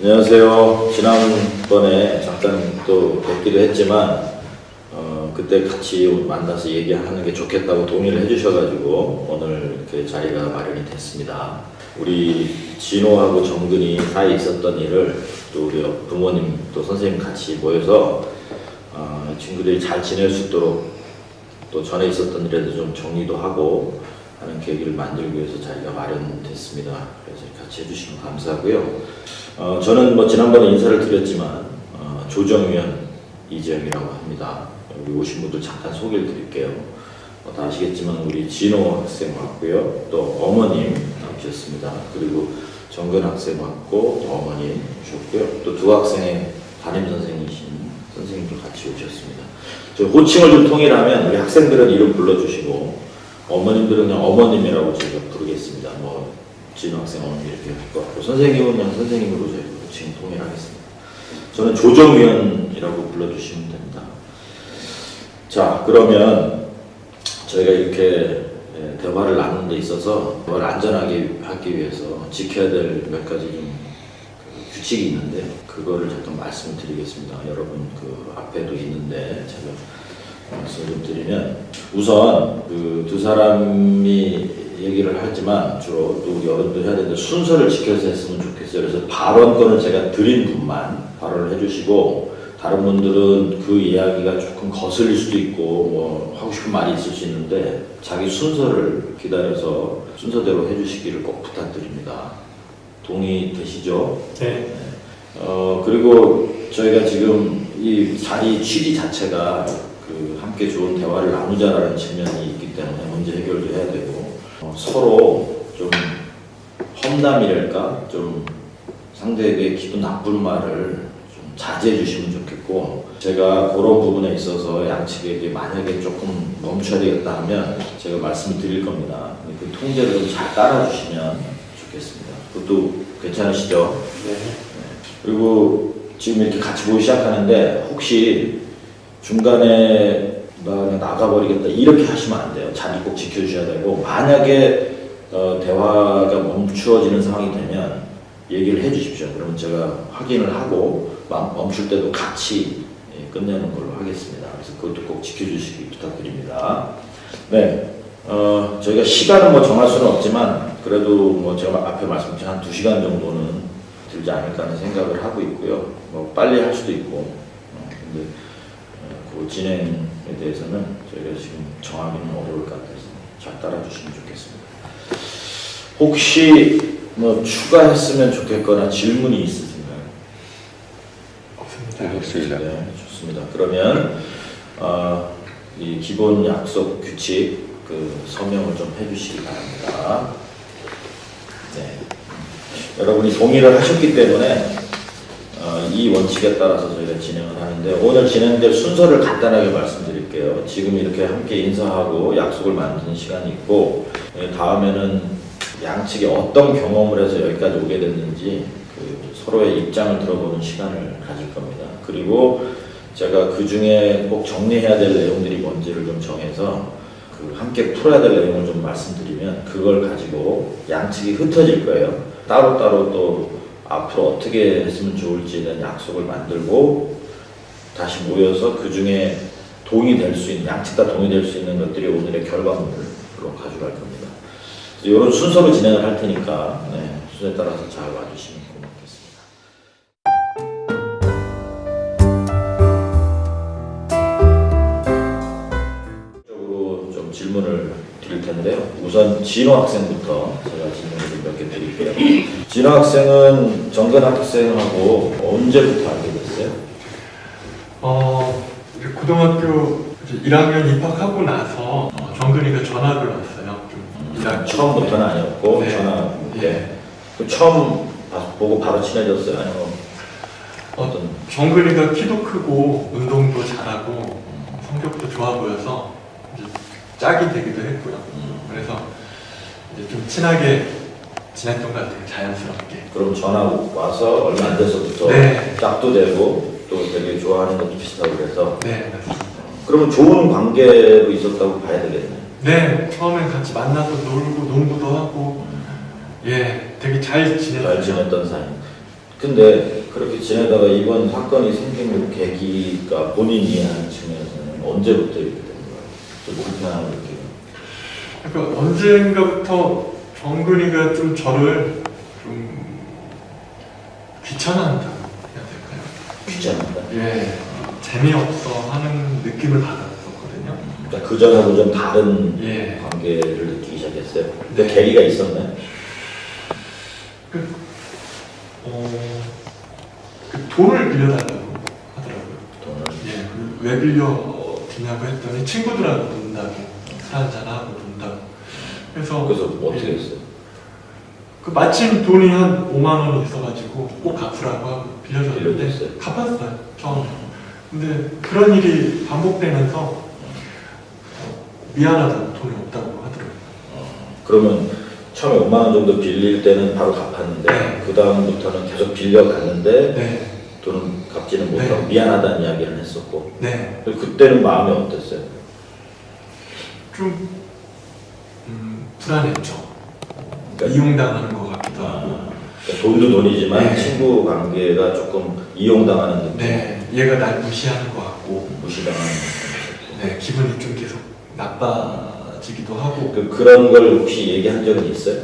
안녕하세요. 지난번에 잠깐 또 뵙기도 했지만 그때 같이 만나서 얘기하는 게 좋겠다고 동의를 해주셔가지고 오늘 이렇게 자리가 마련이 됐습니다. 우리 진호하고 정근이 사이에 있었던 일을 또 우리 부모님 또 선생님 같이 모여서 친구들이 잘 지낼 수 있도록 또 전에 있었던 일에도 좀 정리도 하고 하는 계기를 만들기 위해서 자리가 마련됐습니다. 그래서 같이 해주시면 감사하고요. 저는 뭐 지난번에 인사를 드렸지만 조정위원 이재영이라고 합니다. 여기 오신 분들 잠깐 소개를 드릴게요. 다 아시겠지만 우리 진호 학생 왔고요. 또 어머님 나오셨습니다. 그리고 정근 학생 왔고 또 어머님 오셨고요. 또 두 학생의 담임 선생님이신 선생님도 같이 오셨습니다. 저 호칭을 좀 통일하면 우리 학생들은 이름 불러주시고 어머님들은 그냥 어머님이라고 저희가 부르겠습니다. 뭐 진호 학생 어머니 이렇게 할 것 같고 선생님은 그냥 선생님으로 저희가 호칭 통일하겠습니다. 저는 조정위원이라고 불러주시면 됩니다. 자, 그러면 저희가 이렇게 대화를 나누는 데 있어서 대화를 안전하게 하기 위해서 지켜야 될 몇 가지 좀 규칙이 있는데 그거를 잠깐 말씀을 드리겠습니다. 여러분 그 앞에도 있는데 제가 말씀을 좀 드리면 우선 그 두 사람이 얘기를 하지만 주로 또 우리 어른도 해야 되는데 순서를 지켜서 했으면 좋겠어요. 그래서 발언권을 제가 드린 분만 발언을 해주시고 다른 분들은 그 이야기가 조금 거슬릴 수도 있고 뭐 하고 싶은 말이 있을 수 있는데 자기 순서를 기다려서 순서대로 해주시기를 꼭 부탁드립니다. 동의되시죠? 네. 그리고 저희가 지금 이 자리 취지 자체가 그 함께 좋은 대화를 나누자라는 측면이 있기 때문에 문제 해결도 해야 되고 서로 좀 험담이랄까 좀 상대에게 기분 나쁜 말을 좀 자제해 주시면 좋겠고 제가 그런 부분에 있어서 양측에게 만약에 조금 멈춰야 되겠다 하면 제가 말씀을 드릴 겁니다. 그 통제를 좀 잘 따라주시면 좋겠습니다. 그것도 괜찮으시죠? 네. 그리고 지금 이렇게 같이 모이기 시작하는데 혹시 중간에 나 그냥 나가버리겠다 이렇게 하시면 안 돼요. 자리 꼭 지켜주셔야 되고 만약에 대화가 멈추어지는 상황이 되면 얘기를 해주십시오. 그러면 제가 확인을 하고 멈출 때도 같이 끝내는 걸로 하겠습니다. 그래서 그것도 꼭 지켜주시기 부탁드립니다. 네, 저희가 시간은 뭐 정할 수는 없지만 그래도 뭐 제가 앞에 말씀드린 한 2시간 정도는 들지 않을까 하는 생각을 하고 있고요. 뭐 빨리 할 수도 있고 근데 그 진행에 대해서는 저희가 지금 정하기는 어려울 것 같아서 잘 따라주시면 좋겠습니다. 혹시 뭐 추가했으면 좋겠거나 질문이 있으신가요? 없습니다. 없습니다. 네, 좋습니다. 그러면 이 기본 약속 규칙 그 서명을 좀 해주시기 바랍니다. 네. 여러분이 동의를 하셨기 때문에 이 원칙에 따라서 저희가 진행을 하는데 오늘 진행될 순서를 간단하게 말씀드릴게요. 지금 이렇게 함께 인사하고 약속을 만드는 시간이 있고 다음에는 양측이 어떤 경험을 해서 여기까지 오게 됐는지 그 서로의 입장을 들어보는 시간을 가질 겁니다. 그리고 제가 그 중에 꼭 정리해야 될 내용들이 뭔지를 좀 정해서 그 함께 풀어야 될 내용을 좀 말씀드리면 그걸 가지고 양측이 흩어질 거예요. 따로따로 또 앞으로 어떻게 했으면 좋을지에 대한 약속을 만들고 다시 모여서 그 중에 동의될 수 있는, 양측 다 동의될 수 있는 것들이 오늘의 결과물로 가져갈 겁니다. 이런 순서로 진행을 할 테니까 순서에 따라서 잘 와주시면 고맙겠습니다. 적으로 좀 질문을 드릴 텐데요. 우선 진호 학생부터 제가 질문을 몇 개 드릴게요. 진호 학생은 정근 학생하고 언제부터 알게 됐어요? 이제 고등학교 이제 1학년 입학하고 나서 정근이가 전학을 왔어요. 좀 1학년. 처음부터는 아니었고 네. 전화 네. 그 처음 보고 바로 친해졌어요? 아니면 어떤? 정근이가 키도 크고 운동도 잘하고 성격도 좋아 보여서 이제 짝이 되기도 했고요. 그래서 이제 좀 친하게 지냈던 것 같아요. 자연스럽게. 그럼 전화 와서 얼마 안 돼서부터 네. 짝도 되고 또 되게 좋아하는 것도 비슷하고 그래서 네, 맞습니다. 그러면 좋은 관계로 있었다고 봐야 되겠네요. 네, 처음엔 같이 만나서 놀고 농구도 하고 예, 되게 잘 지냈어요. 잘 지냈던 사이. 근데 그렇게 지내다가 이번 사건이 생긴 계기가 본인이 이해하는 측면에서는 언제부터 이렇게 된 거예요? 좀 불편함을 느끼고. 그러니까 언젠가부터 정근이가 좀 저를 좀 귀찮아한다고 해야 될까요? 귀찮았다. 예, 재미없어 하는 느낌을 받았었거든요. 그러니까 그 전하고 좀 다른 예. 관계를 느끼기 시작했어요. 네. 그 계기가 있었나요? 그 돈을 빌려달라고 하더라고요. 돈을. 예, 왜 빌려주냐고 했더니 친구들하고 논다고, 술 한잔하고 논다고. 그래서 어떻게 예, 했어요? 그 마침 돈이 한 5만 원이 있어가지고 꼭 갚으라고 하고 빌려줬는데 빌려줬어요? 갚았어요, 처음에. 근데 그런 일이 반복되면서 미안하다고 돈이 없다고 하더라고요. 그러면 처음에 5만 원 정도 빌릴 때는 바로 갚았는데 네. 그 다음부터는 계속 빌려갔는데 네, 돈은 갚지는 못하고 네. 미안하다는 이야기를 했었고 네, 그때는 마음이 어땠어요? 좀 불안했죠. 그러니까 이용당하는 것 같기도 하고. 그러니까 돈도 돈이지만 네. 친구 관계가 조금 이용당하는 느낌, 네, 얘가 날 무시하는 것 같고, 무시당하는 느낌. 네, 기분이 좀 계속 나빠지기도 하고. 그런 걸 혹시 얘기한 적은 있어요?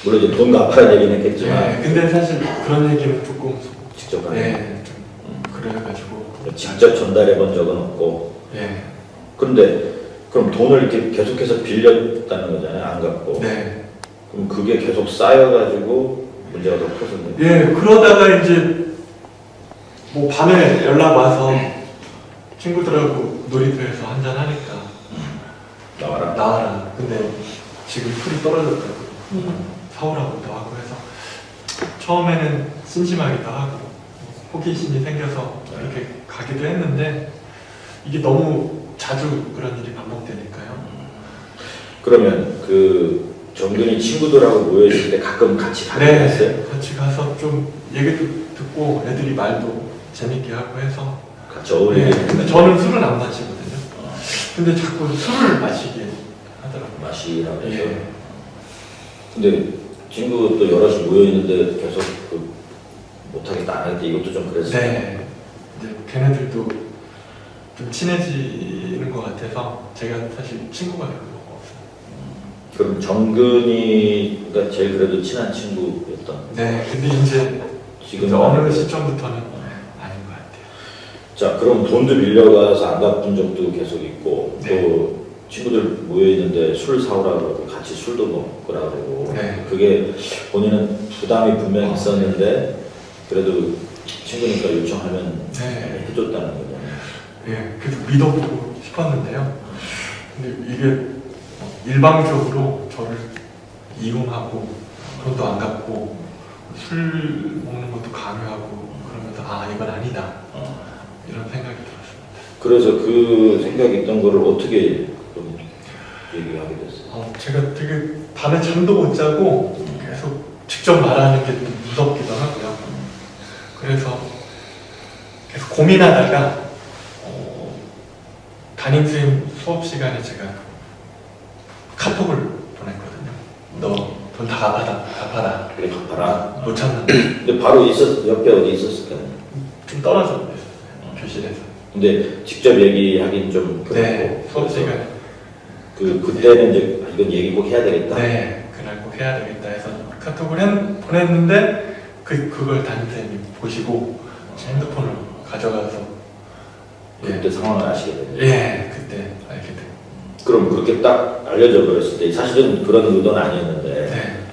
물론 이제 돈 갚아야 되긴 했겠지만 네, 근데 사실 그런 얘기는 조금 직접 하는 네, 좀 그래가지고. 직접 전달해 본 적은 없고. 네, 그런데 그럼 돈을 이렇게 계속해서 빌렸다는 거잖아요, 안 갚고. 네. 그럼 그게 계속 쌓여가지고 문제가 더 커졌네요. 예, 그러다가 이제 뭐 밤에 연락 와서 친구들하고 놀이터에서 한잔 하니까 나와라. 나와라. 근데 지금 풀이 떨어졌다고 사오라고도 하고 해서 처음에는 심심하기도 하고 호기심이 생겨서 이렇게 가기도 했는데 이게 너무 자주 그런 일이 반복되니까요. 그러면 그 정근이 친구들하고 모여있을 때 가끔 같이 가긴 했어요? 같이 가서 좀 얘기도 듣고 애들이 말도 재밌게 하고 해서 같이 어울리게 근데 저는 술은 안 마시거든요. 근데 자꾸 술을 마시게 하더라고요. 마시라고 해서. 예. 근데 친구 또 여럿이 모여있는데 계속 그 못하겠다 안 하겠다 이것도 좀 그랬어요. 네. 이제 걔네들도 좀 친해지는 것 같아서 제가 사실 친구가 별로 없어요. 그럼 정근이가 제일 그래도 친한 친구였던. 네. 근데 이제 지금 어느 시점부터는 아닌 것 같아요. 자, 그럼 돈도 빌려가서 안 갚은 적도 계속 있고 네. 또 친구들 모여있는데 술 사오라고 그러고 같이 술도 먹으라고 그러고 네. 그게 본인은 부담이 분명히 있었는데 그래도 친구니까 요청하면 네. 해줬다는 거잖아요. 예, 그래서 믿어보고 싶었는데요. 근데 이게 일방적으로 저를 이용하고 돈도 안 갚고 술 먹는 것도 강요하고 그러면서 아 이건 아니다 이런 생각이 들었습니다. 그래서 그 생각이 있던 거를 어떻게 좀 얘기하게 됐어요? 제가 되게 밤에 잠도 못 자고 계속 직접 말하는 게 좀 무섭기도 하고요. 그래서 계속 고민하다가 담임선생님 수업 시간에 제가 카톡을 보냈거든요. 너 돈 다 갚아라. 그래 갚아라. 못 참는다. 근데 바로 옆에 어디 있었을 거아요. 좀 떨어져 있었어요. 교실에서. 근데 직접 얘기하긴 좀 그렇고. 네, 수업 시간에. 그때는 이제 이건 얘기 꼭 해야 되겠다. 네, 그날 꼭 해야 되겠다 해서 카톡을 보냈는데 그걸 담임선생님이 보시고 제 핸드폰을 가져가서 그때 상황을 아시게 됐네요. 예, 그때 알게 됐고. 그럼 그렇게 딱 알려져 버렸을 때 사실은 그런 의도는 아니었는데 네.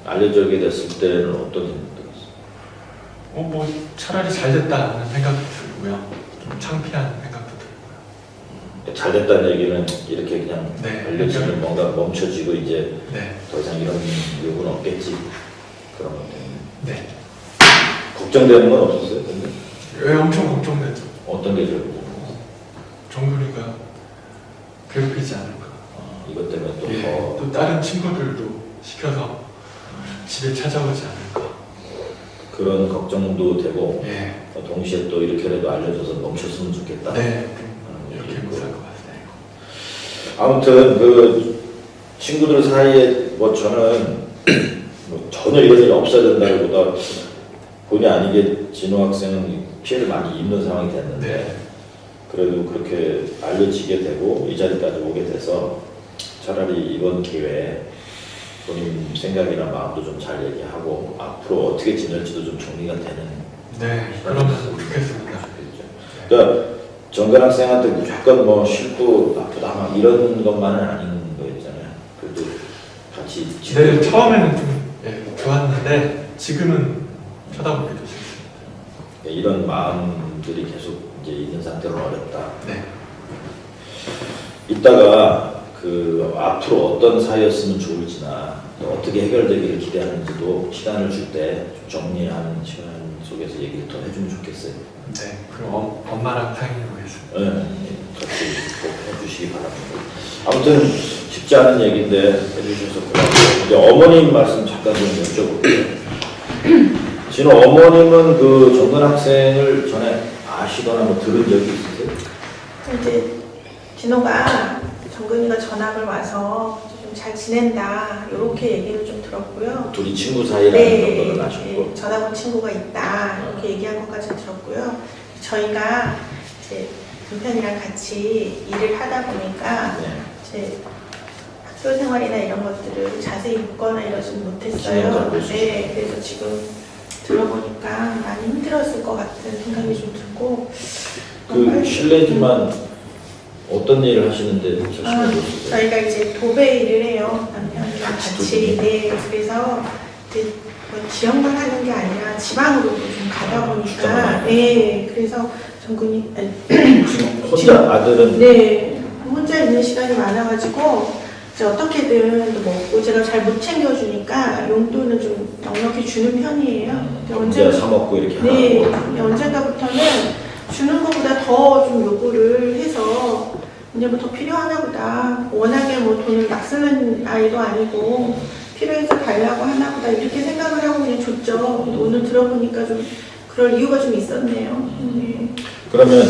알려지게 됐을 때는 어떤 생각 들었어요? 뭐 차라리 잘 됐다는 생각도 들고요. 좀 창피한 생각도 들고요. 잘 됐다는 얘기는 이렇게 그냥 네. 알려지면 뭔가 멈춰지고 이제 네. 더 이상 이런 요구는 없겠지 그런 것 때문에 네. 걱정되는 건 없었어요? 근데 왜 엄청 걱정되죠? 어떤 게 제일 정근이가 괴롭히지 않을까. 이것 때문에 또 예, 더 또 다른 친구들도 시켜서 집에 찾아오지 않을까. 그런 걱정도 되고 예. 동시에 또 이렇게라도 알려줘서 멈췄으면 좋겠다. 네. 이렇게 무서울 것 같아요. 아무튼 그 친구들 사이에 뭐 저는 뭐 전혀 이런 일이 없어야 된다기보다 본의 아니게 진호 학생은 피해를 많이 입는 상황이 됐는데 네. 그래도 그렇게 알려지게 되고 이 자리까지 오게 돼서 차라리 이번 기회에 본인 생각이나 마음도 좀 잘 얘기하고 앞으로 어떻게 지낼지도 좀 정리가 되는 네, 그러면 좋겠습니다. 좋겠죠. 그러니까 정관 학생한테 무조건 뭐 싫고 나쁘다 막 이런 것만은 아닌 거였잖아요. 그래도 같이 네, 처음에는 좀 좋았는데 지금은 쳐다보기도 싫습니다. 이런 마음들이 계속 이제 있는 상태로 어렵다. 네. 이따가 그 앞으로 어떤 사이였으면 좋을지나 또 어떻게 해결되기를 기대하는지도 시간을 줄 때 좀 정리하는 시간 속에서 얘기를 더 해주면 좋겠어요. 네, 그럼 엄마랑 상의해보겠습니다. 네, 같이 꼭 해주시기 바랍니다. 아무튼 쉽지 않은 얘기인데 해주셔서 고맙고요. 이제 어머님 말씀 잠깐 좀 여쭤볼게요. 진호 어머님은 그 정근 학생을 전에 아시거나 뭐 들은 적이 있으세요? 이제 진호가 정근이가 전학을 와서 좀 잘 지낸다 이렇게 얘기를 좀 들었고요. 둘이 친구 사이라는 정도는 아셨고. 네, 전학 온 친구가 있다 이렇게 얘기한 것까지 들었고요. 저희가 이제 남편이랑 같이 일을 하다 보니까 네. 이제 학교 생활이나 이런 것들을 자세히 묻거나 이러지는 신경 못했어요. 잘 보시죠. 네, 그래서 지금 들어보니까 많이 힘들었을 것 같은 생각이 좀 들고. 그 실례지만 어떤 일을 하시는데 자신을 보세요? 저희가 이제 도배 일을 해요. 남편이랑 같이 같이. 도배? 네, 그래서 이제 뭐 지역만 하는 게 아니라 지방으로도 좀 가다 보니까. 직접? 네, 그래서 정근이 지금 혼자 아들은 네, 혼자 있는 시간이 많아가지고 이제 어떻게든 또 먹고 제가 잘 못 챙겨주니까 용돈을 좀 넉넉히 주는 편이에요. 근데 혼자 사 먹고 이렇게 네, 하고. 근데 언젠가부터는 주는 것보다 더 좀 요구를 해서 이제 뭐 더 필요하나 보다. 워낙에 뭐 돈을 막 쓰는 아이도 아니고 필요해서 달라고 하나 보다 이렇게 생각을 하고 그냥 줬죠. 근데 오늘 들어보니까 좀 그럴 이유가 좀 있었네요. 네. 그러면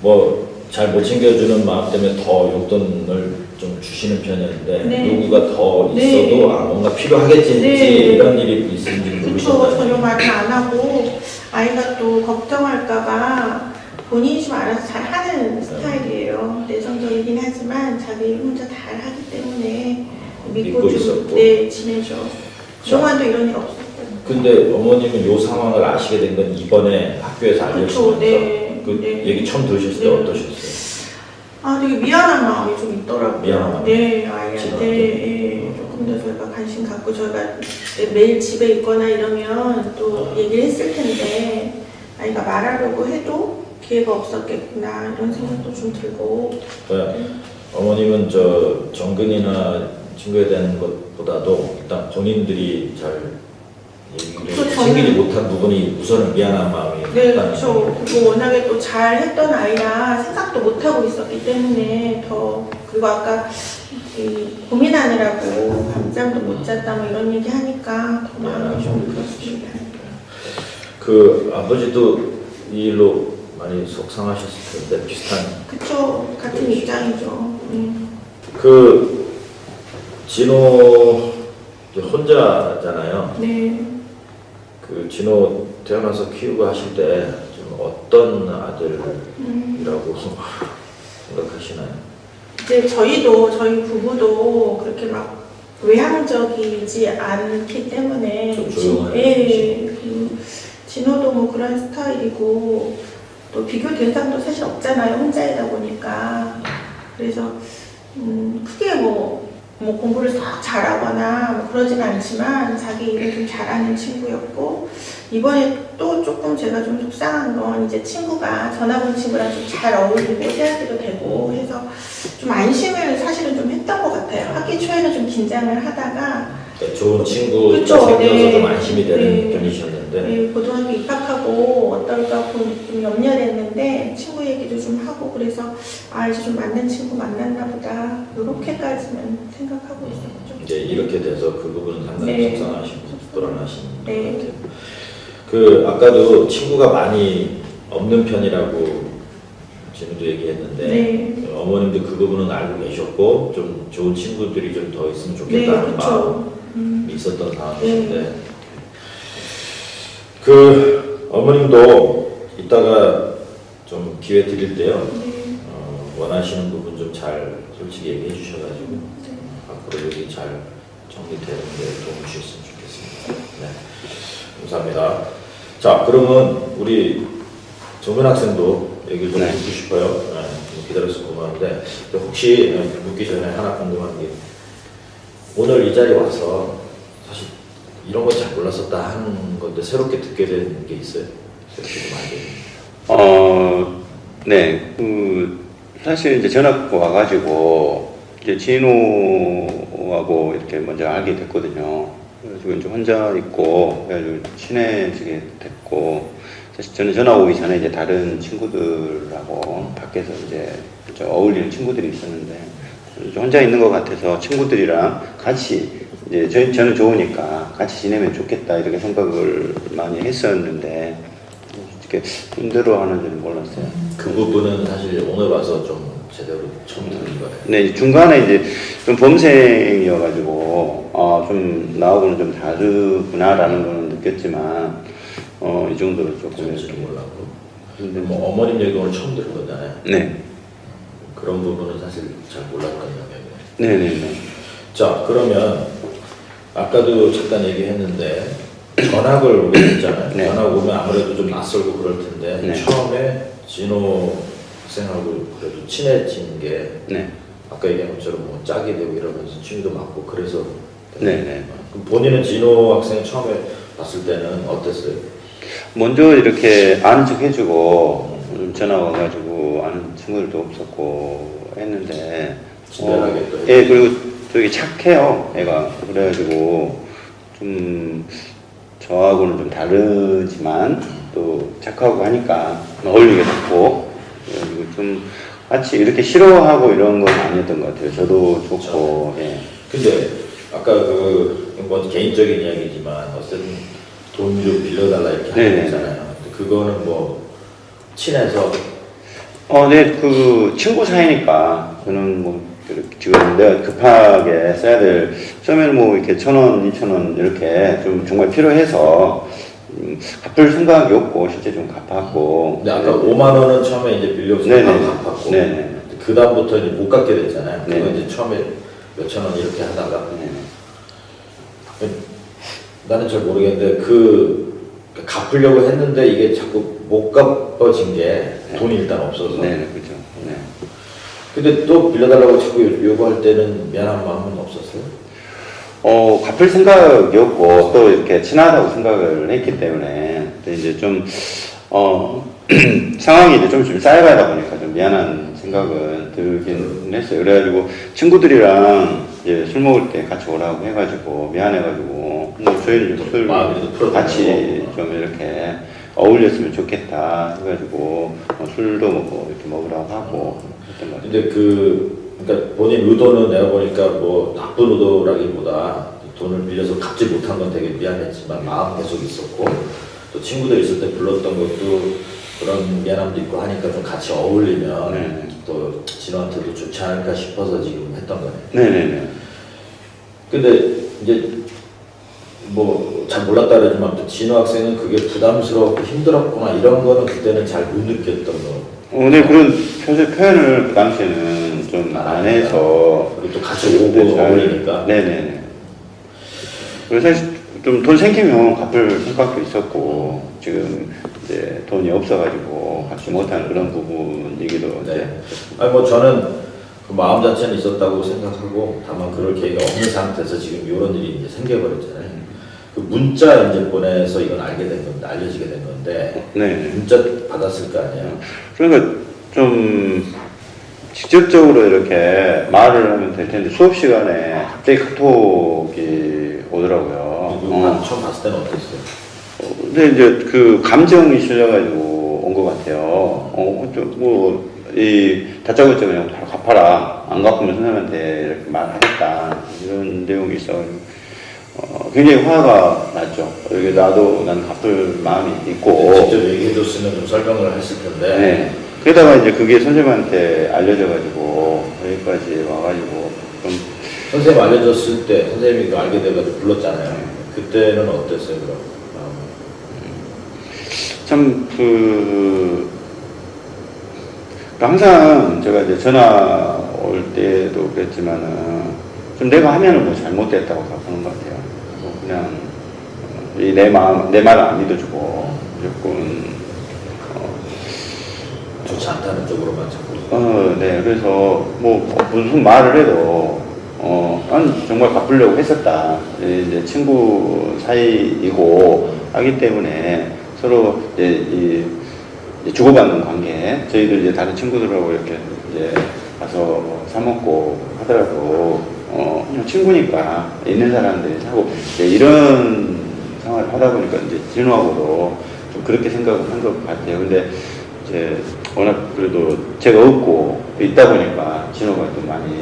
뭐 잘 못 챙겨주는 마음 때문에 더 용돈을 좀 주시는 편이었는데 네. 요구가 더 있어도 네. 아 뭔가 필요하겠지 했지 네. 이런 일이 있는지 그쵸, 모르셨나요? 전혀 말을 안 하고 아이가 또 걱정할까봐 본인이 좀 알아서 잘 하는 스타일이에요. 내성적이긴 하지만 자기 혼자 잘 하기 때문에 믿고 좀 있었고. 네, 지내죠. 그동안도 이런 일 없었고. 근데 어머님은 요 상황을 아시게 된 건 이번에 학교에서 알려주면서 네. 그 네. 얘기 처음 들으셨을 때 네. 어떠셨어요? 아, 되게 미안한 마음이 좀 있더라고요. 미안한 마음? 네, 아이한테 예, 조금 더 저희가 관심 갖고 저희가 매일 집에 있거나 이러면 또 얘기를 했을 텐데 아이가 말하려고 해도 기회가 없었겠구나 이런 생각도 좀 들고. 그러니까 어머님은 저 정근이나 친구에 대한 것보다도 일단 본인들이 잘 얘기를 그쵸, 챙기지 저는- 못한 부분이 우선은 미안한 마음이 네, 있다는 그렇죠. 그리고 워낙에 또 잘했던 아이라 생각도 못 하고 있었기 때문에 더 그리고 아까 이 고민하느라고 밤잠도 못 잤다 뭐 이런 얘기 하니까 더 마음이 좀 그렇습니다. 그 아버지도 이 일로 많이 속상하셨을 텐데 비슷한 그쵸, 같은 입장이죠. 그 진호 이제 혼자잖아요. 네. 그 진호 태어나서 키우고 하실 때 좀 어떤 아들이라고 생각하시나요? 이제 저희도 저희 부부도 그렇게 막 외향적이지 않기 때문에 좀 조용한 예, 진호도 뭐 그런 스타일이고 또 비교 대상도 사실 없잖아요. 혼자이다 보니까 그래서 크게 뭐 공부를 싹 잘하거나 뭐 그러진 않지만 자기 일을 좀 잘하는 친구였고 이번에 또 조금 제가 좀 속상한 건 이제 친구가 전학 온 친구랑 좀 잘 어울리고 대학교도 되고 해서 좀 안심을 사실은 좀 했던 것 같아요. 학기 초에는 좀 긴장을 하다가 그러니까 좋은 친구가 그쵸, 생겨서 네. 좀 안심이 되는 네. 편이셨는데 네, 고등학교 입학하고 어떨까 좀 염려됐는데 친구 얘기도 좀 하고 그래서 아 이제 좀 맞는 친구 만났나 보다 이렇게까지는 생각하고 있었죠. 이제 이렇게 돼서 그 부분은 상당히 네. 속상하시고 불안하신 네. 것 같아요. 그 아까도 친구가 많이 없는 편이라고 지금도 얘기했는데 네. 어머님도 그 부분은 알고 계셨고 좀 좋은 친구들이 좀 더 있으면 네, 좋겠다는 그렇죠. 마음이 있었던 상황이신데 그 어머님도 이따가 좀 기회 드릴 때요. 네. 원하시는 부분 좀 잘 솔직히 얘기해 주셔가지고 앞으로 여기 잘 정리되는 데 도움을 주셨으면 좋겠습니다. 네, 감사합니다. 자, 그러면 우리 정근 학생도 얘기를 좀 네. 듣고 싶어요. 네, 좀 기다려서 고마운데 혹시 묻기 전에 하나 궁금한 게 오늘 이 자리에 와서 사실 이런 거 잘 몰랐었다 하는 건데 새롭게 듣게 된 게 있어요? 새롭게 좀 알게 된. 네, 사실 이제 전학 와가지고 이제 진호하고 이렇게 먼저 알게 됐거든요. 그래가지고 이제 혼자 있고 그래가지고 친해지게 됐고 사실 저는 전학 오기 전에 이제 다른 친구들하고 밖에서 이제 어울리는 친구들이 있었는데 이제 혼자 있는 것 같아서 친구들이랑 같이 이제 저는 좋으니까 같이 지내면 좋겠다 이렇게 생각을 많이 했었는데 이렇게 힘들어하는 줄은 몰랐어요. 그 부분은 사실 오늘 와서 좀 제대로 처음 듣는 거예요. 네, 중간에 이제 좀 범생이어가지고, 좀 나하고는 좀 다르구나라는 거는 느꼈지만, 이 정도로 조금. 전지는 몰랐고. 근데 뭐 어머님 얘기 오늘 처음 들은 거잖아요. 네. 그런 부분은 사실 잘 몰랐던 영역이에요. 네네네. 자, 그러면 아까도 잠깐 얘기했는데 전학을 오게 됐잖아요. 네. 전학 오면 아무래도 좀 낯설고 그럴 텐데 네. 처음에 진호 학생하고 그래도 친해진 게 네. 아까 얘기한 것처럼 뭐 짝이 되고 이러면서 취미도 맞고 그래서 네네. 그럼 본인은 진호 학생 처음에 봤을 때는 어땠어요? 먼저 이렇게 아는 척 해주고, 전화 와가지고 아는 친구들도 없었고 했는데, 친절하게 또 예, 그리고 되게 착해요, 애가. 그래가지고 좀 저하고는 좀 다르지만 또 착하고 하니까 어울리게 됐고, 그래가지고 좀 같이 이렇게 싫어하고 이런 건 아니었던 것 같아요. 저도 좋고, 예. 근데 아까 뭐 개인적인 이야기지만 어쨌든 돈 좀 빌려달라 이렇게 네네. 하는 거잖아요. 근데 그거는 뭐 친해서 네, 그 친구 사이니까 저는 뭐 이렇게 지금 내가 급하게 써야 될 처음에는 뭐 이렇게 1,000원, 2,000원 이렇게 좀 정말 필요해서 갚을 생각이 없고 실제 좀 갚았고. 근데 아까 5만 원은 처음에 이제 빌려서 네네. 갚았고 네네. 그 다음부터 이제 못 갚게 됐잖아요. 그거 네네. 이제 처음에 몇천 원 이렇게 하다가 네. 나는 잘 모르겠는데 갚으려고 했는데 이게 자꾸 못 갚아진 게 돈이 일단 없어서. 네, 그죠. 네. 근데 또 빌려달라고 자꾸 요구할 때는 미안한 마음은 없었어요? 갚을 생각이 없고 또 이렇게 친하다고 생각을 했기 때문에 근데 이제 좀 상황이 이제 좀 쌓여가다 보니까 좀 미안한 생각은 들긴 했어요. 그래가지고 친구들이랑 이제 술 먹을 때 같이 오라고 해가지고 미안해가지고 뭐 저희는 술 마음이 좀 풀어주고. 같이 좀 이렇게 어울렸으면 좋겠다 해가지고 술도 먹고 이렇게 먹으라고 하고 했던 것 같아요. 근데 그러니까 본인 의도는 내가 보니까 뭐 나쁜 의도라기보다 돈을 빌려서 갚지 못한 건 되게 미안했지만 마음 계속 있었고 또 친구들 있을 때 불렀던 것도 그런 미안함도 있고 하니까 좀 같이 어울리면 네. 또 진호한테도 좋지 않을까 싶어서 지금 했던 거네. 네네네. 근데 이제 뭐 잘 몰랐다 그러지만 또 진호 학생은 그게 부담스럽고 힘들었구나 이런 거는 그때는 잘 못 느꼈던 거. 네, 그런 표현을 그 당시에는 좀 안 해서. 그리고 또 같이 오고 어울리니까. 네네. 그래서 사실 좀 돈 생기면 갚을 생각도 있었고, 지금 이제 돈이 없어가지고 갚지 못하는 그런 부분이기도. 네. 아니 뭐 저는 그 마음 자체는 있었다고 생각하고 다만 그럴 계획이 없는 상태에서 지금 이런 일이 이제 생겨버렸잖아요. 그 문자 이제 보내서 이건 알게 된 건데 알려지게 된 건데 네. 문자 받았을 거 아니에요. 그러니까 좀 직접적으로 이렇게 말을 하면 될 텐데 수업 시간에 갑자기 카톡이 오더라고요. 이거 처음 봤을 때는 어땠어요? 근데 이제 그 감정이 실려가지고 온 것 같아요. 이 다짜고짜 그냥 바로 갚아라. 안 갚으면 선생님한테 이렇게 말하겠다. 이런 내용이 있어가지고 굉장히 화가 났죠. 여기 난 갚을 마음이 있고. 직접 얘기해줬으면 좀 설명을 했을 텐데. 네. 그러다가 이제 그게 선생님한테 알려져가지고 여기까지 와가지고 좀. 선생님 알려줬을 때 선생님이 그거 알게 돼가지고 불렀잖아요. 그때는 어땠어요 그럼? 참 항상 제가 이제 전화 올 때도 그랬지만은 좀 내가 하면은 뭐 잘못됐다고 생각하는 것 같아요. 뭐 그냥 내 말을 안 믿어주고 무조건 좋지 않다는 쪽으로만 자꾸. 네. 그래서 뭐 무슨 말을 해도 난 정말 갚으려고 했었다. 이제 친구 사이이고 하기 때문에 서로 이제 주고받는 관계. 저희들 이제 다른 친구들하고 이렇게 이제 가서 뭐 사 먹고 하더라도 그냥 친구니까 있는 사람들이 사고 이제 이런 생활을 하다 보니까 이제 진호하고도 좀 그렇게 생각을 한 것 같아요. 근데 이제 워낙 그래도 제가 없고 있다 보니까 진호가 좀 많이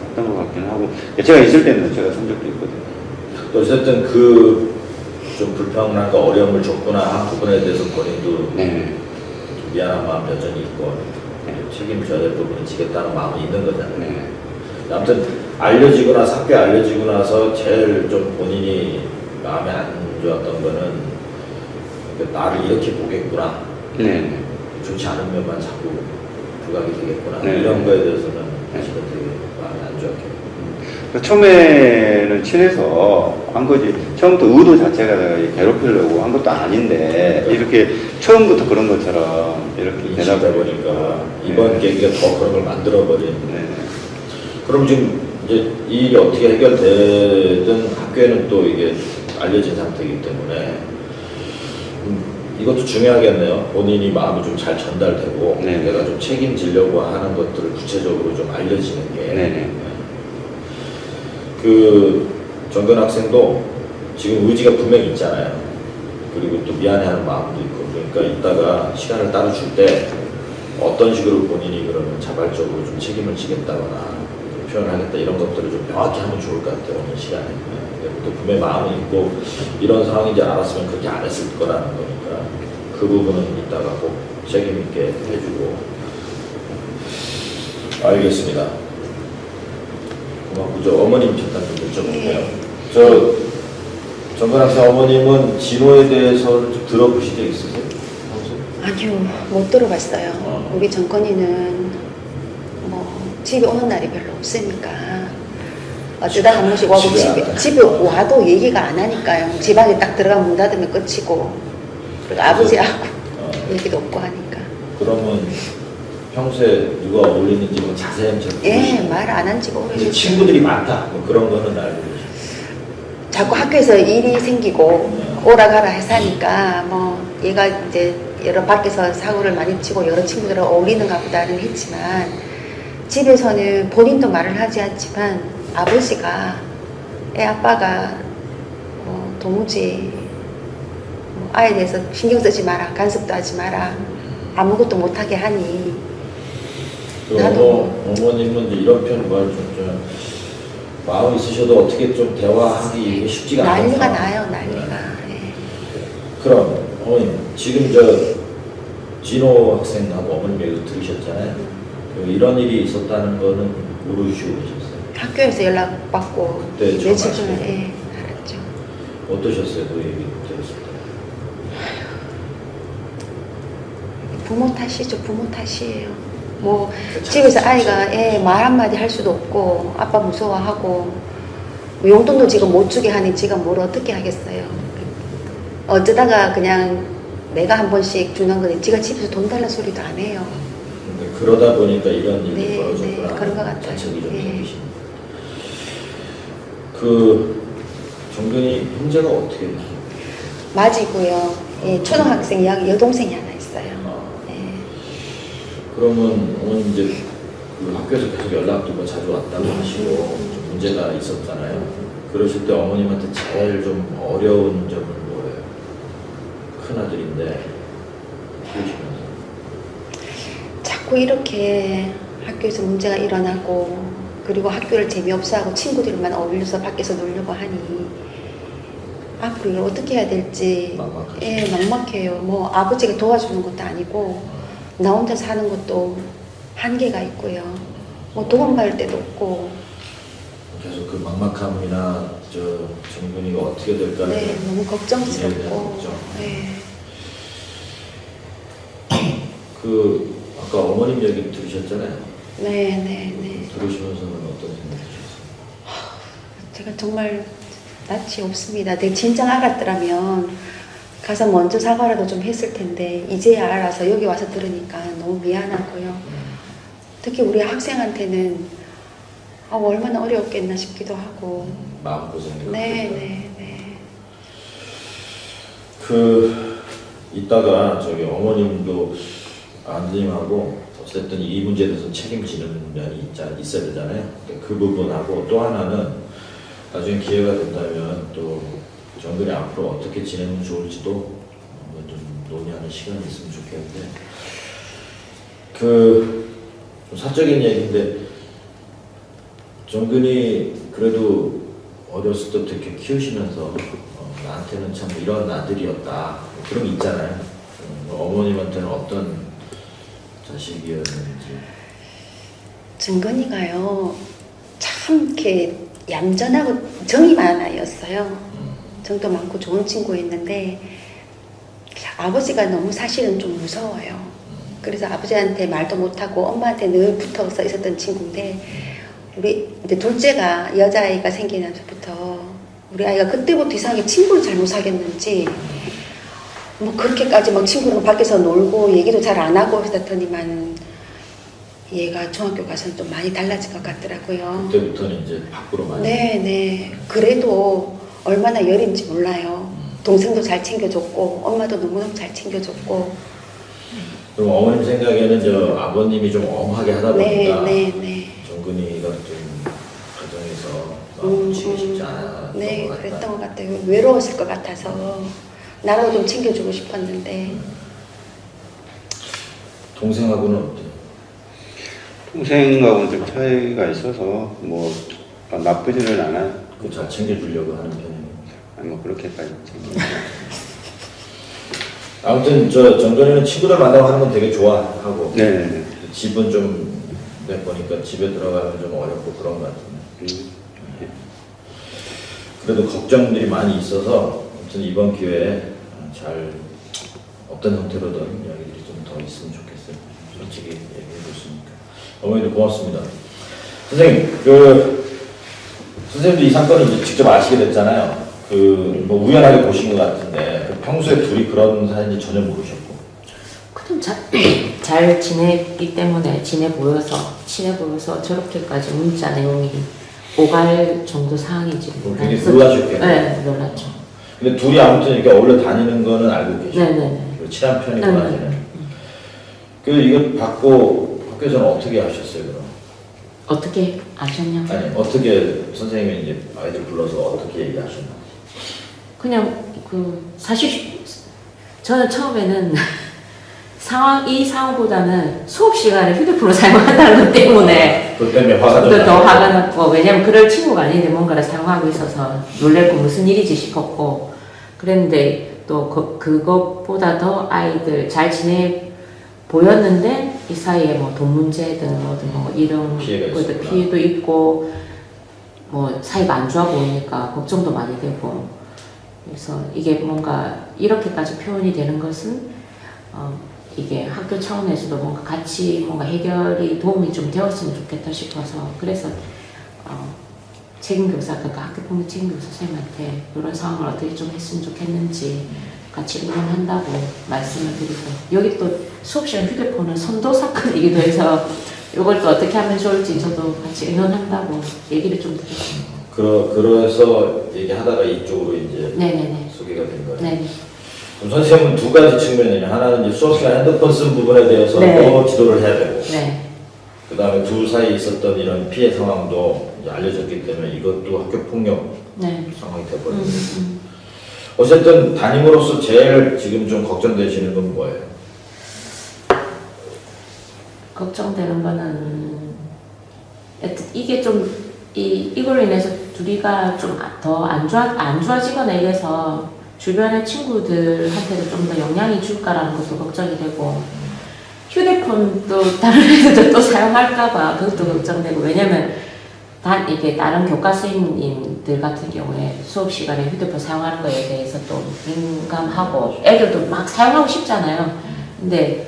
했던 것 같기는 하고 제가 있을 때는 제가 산 적도 있거든요. 어쨌든 그 좀 불평함과 어려움을 줬구나 한 부분에 대해서 본인도 네. 좀 미안한 마음 여전히 있고 책임져야 될 부분은 지겠다는 마음이 있는 거잖아요. 네. 아무튼 알려지고 나서 학교에 알려지고 나서 제일 좀 본인이 마음에 안 좋았던 거는 나를 이렇게 보겠구나. 네. 좋지 않은 면만 자꾸 부각이 되겠구나. 네. 이런 거에 대해서는 사실은 되게 마음이 안 좋았겠고. 처음에는 친해서 한 거지. 처음부터 의도 자체가 내가 괴롭히려고 한 것도 아닌데 이렇게 처음부터 그런 것처럼 이렇게 되다 인식되다 보니까 이번 네. 계기가 더 그런 걸 만들어버린. 네. 그럼 지금 이제 이 일이 어떻게 해결되든 학교에는 또 이게 알려진 상태이기 때문에 이것도 중요하겠네요. 본인이 마음이 좀 잘 전달되고 네. 내가 좀 책임지려고 하는 것들을 구체적으로 좀 알려지는 게. 네. 그 정근 학생도 지금 의지가 분명히 있잖아요. 그리고 또 미안해하는 마음도 있고 그러니까 이따가 시간을 따로 줄 때 어떤 식으로 본인이 그러면 자발적으로 좀 책임을 지겠다거나 좀 표현하겠다 이런 것들을 좀 명확히 하면 좋을 것 같아요. 오늘 시간에. 또 분명히 마음은 있고 이런 상황인지 알았으면 그렇게 안 했을 거라는 거니까 그 부분은 이따가 꼭 책임 있게 해주고. 알겠습니다. 고맙고 저 어머님 잠깐 좀 여쭤볼게요. 저 정근 학생 어머님은 진호에 대해서는 좀 들어보신 적 있으세요? 평소에? 아니요, 못 들어봤어요. 우리 정건이는 뭐 집에 오는 날이 별로 없으니까 어쩌다 한 번씩 와고 집에 와도 얘기가 안 하니까요. 집 안에 딱 들어가 문 닫으면 끝이고 그리고 아버지하고 얘기도 없고 하니까. 그러면 평소에 누가 어울리는지 뭐 자세한 잘 예, 말 안 한 지가 근데 오래됐어요. 친구들이 많다. 뭐 그런 거는 알고 계시죠. 자꾸 학교에서 일이 생기고 오라 가라 해서 하니까 뭐 얘가 이제 여러 밖에서 사고를 많이 치고 여러 친구들하고 어울리는가 보다는 했지만 집에서는 본인도 말을 하지 않지만 아버지가 애 아빠가 뭐 도무지 뭐 아이에 대해서 신경 쓰지 마라, 간섭도 하지 마라, 아무것도 못하게 하니 나도 어머님은 이제 이런 표현을 좀 마음 있으셔도 어떻게 좀 대화하기 이게 쉽지가 않아요. 난리가 나요, 난리가. 예. 그럼 어머님 지금 저 진호 학생하고 어머님 얘기도 들으셨잖아요. 이런 일이 있었다는 거는 모르시고 계셨어요. 학교에서 연락 받고 그때 며칠 전화하시고. 전에 알았죠. 어떠셨어요? 그 얘기 들었을 때. 부모 탓이죠. 부모 탓이에요. 뭐 집에서 아이가 말 한마디 할 수도 없고 아빠 무서워하고 뭐 용돈도 지금 못 주게 하니 지가 뭘 어떻게 하겠어요. 어쩌다가 그냥 내가 한 번씩 주는 거니 지가 집에서 돈 달라는 소리도 안 해요. 근데 그러다 보니까 이런 일이 네, 벌어졌구나. 네, 그런 것 같아요. 자책이 좀 네. 생기신. 그 정근이 형제가 어떻게 돼요? 맞이고요. 예, 초등학생 여동생이 하나 있어요. 예. 그러면 어머님 이제 그 학교에서 계속 연락도 뭐 자주 왔다고 하시고 좀 문제가 있었잖아요. 그러실 때 어머님한테 제일 좀 어려운 점은 뭐예요? 큰 아들인데 키우시면서. 자꾸 이렇게 학교에서 문제가 일어나고 그리고 학교를 재미없어하고 친구들만 어울려서 밖에서 놀려고 하니 앞으로 이걸 어떻게 해야 될지 막막하죠. 예, 막막해요. 뭐 아버지가 도와주는 것도 아니고 나 혼자 사는 것도 한계가 있고요. 뭐 도움받을 때도 없고 계속 그 막막함이나 저 정근이가 어떻게 될까 네, 너무 일에 대한 걱정스럽고 걱정. 네. 아까 어머님 얘기 들으셨잖아요. 네. 들으시면서는 어떤 생각 드셨어요? 제가 정말 낯이 없습니다. 내가 진작 알았더라면 가서 먼저 사과라도 좀 했을 텐데 이제야 알아서 여기 와서 들으니까 너무 미안하고요. 특히 우리 학생한테는 얼마나 어려웠겠나 싶기도 하고. 마음고생이 네. 이따가 저기 어머님도 아드님하고 어쨌든 이 문제에 대해서 책임지는 면이 있어야 되잖아요. 그 부분하고 또 하나는 나중에 기회가 된다면 또 정근이 앞으로 어떻게 지내면 좋을지도 한번 좀 논의하는 시간이 있으면 좋겠는데 좀 사적인 얘기인데 정근이 그래도 어렸을 때부터 이렇게 키우시면서 나한테는 참 이런 아들이었다 그런 게 있잖아요. 어머님한테는 어떤 자식이었는지. 정근이가요 참 이렇게 얌전하고 정이 많은 아이였어요. 정도 많고 좋은 친구였는데 아버지가 너무 사실은 좀 무서워요. 그래서 아버지한테 말도 못하고 엄마한테 늘 붙어서 있었던 친구인데 우리 이제 둘째가 여자아이가 생기면서부터 우리 아이가 그때부터 이상하게 친구를 잘못 사귀었는지 뭐 그렇게까지 막 친구랑 밖에서 놀고 얘기도 잘 안 하고 했더니만 얘가 중학교 가서는 좀 많이 달라진 것 같더라고요. 그때부터는 이제 밖으로 많이. 네. 그래도 얼마나 여린지 몰라요. 동생도 잘 챙겨줬고 엄마도 너무너무 잘 챙겨줬고. 그럼 어머님 생각에는 저 아버님이 좀 엄하게 하다 보니까 네. 정근이가 좀 가정에서 마음 치기 쉽지 않았던 네, 것 같다. 그랬던 것 같아요. 외로웠을 것 같아서 나라도 좀 챙겨주고 싶었는데. 동생하고는 어때요? 동생하고는 좀 차이가 있어서 뭐 나쁘지는 않아요. 잘 챙겨주려고 하는 편이에요. 아니 뭐 그렇게까지 챙겨. 아무튼 저 정근이는 친구들 만나고 하는 건 되게 좋아하고. 네. 집은 좀 보니까 집에 들어가면 좀 어렵고 그런 것 같은데. 그래도 걱정들이 많이 있어서 아무튼 이번 기회에 잘 어떤 형태로든 이야기들이 좀 더 있으면 좋겠어요. 솔직히 얘기해 줬으니까. 어머니도 고맙습니다. 선생님, 선생님도 이 사건을 이제 직접 아시게 됐잖아요. 뭐 우연하게 보신 것 같은데 평소에 둘이 그런 사이인지 전혀 모르셨고. 그냥 잘 지내기 때문에 친해 보여서 저렇게까지 문자 내용이 오갈 정도 상황인지 굉장히 놀라셨겠네요. 네, 놀랐죠. 근데 둘이 아무튼 이렇게 어울려 다니는 거는 알고 계시고. 네네네. 친한 편이구나. 이거 받고 학교에서는 어떻게 하셨어요, 그럼? 어떻게 아셨냐고? 아니, 어떻게 선생님이 이제 아이들 불러서 어떻게 얘기하셨나? 그냥 사실 저는 처음에는 이 상황보다는 수업 시간에 휴대폰을 사용한다는 것 때문에 그것 때문에 화가 좀 더 화가 났고, 왜냐면 그럴 친구가 아닌데 뭔가를 사용하고 있어서 놀랬고 무슨 일이지 싶었고 그랬는데 또 그것보다 더 아이들 잘 지내 보였는데 이 사이에 뭐 돈 문제든 뭐든 뭐 이런 것도 피해도 있고 뭐 사이가 안 좋아 보이니까 걱정도 많이 되고, 그래서 이게 뭔가 이렇게까지 표현이 되는 것은 이게 학교 차원에서도 뭔가 같이 뭔가 해결이 도움이 좀 되었으면 좋겠다 싶어서, 그래서 책임교사, 그러니까 학교폭력 책임교사 선생님한테 이런 상황을 어떻게 좀 했으면 좋겠는지 같이 의논한다고 말씀을 드리고, 여기 또 수업시간 휴대폰은 선도 사건이기도 해서 이걸 또 어떻게 하면 좋을지 저도 같이 의논한다고 얘기를 좀 드렸습니다. 그래서 얘기하다가 이쪽으로 이제 네네네. 소개가 된 거예요. 네. 그럼 선생님은 두 가지 측면이에요. 하나는 이제 수업시간 핸드폰 쓴 부분에 대해서 또 지도를 해야 되고, 네. 그 다음에 둘 사이에 있었던 이런 피해 상황도 이제 알려졌기 때문에 이것도 학교 폭력 네. 상황이 돼버렸어요. 어쨌든 담임으로서 제일 지금 좀 걱정되시는 건 뭐예요? 걱정되는 거는 이게 좀 이걸로 인해서 둘이가 좀 더 안 좋아지거나 이래서 주변의 친구들한테도 좀 더 영향이 줄까라는 것도 걱정이 되고, 휴대폰도 다른 애들도 또 사용할까봐 그것도 걱정되고, 왜냐면 이게 다른 교과 선생님들 같은 경우에 수업 시간에 휴대폰 사용하는 거에 대해서 또 민감하고 애들도 막 사용하고 싶잖아요. 근데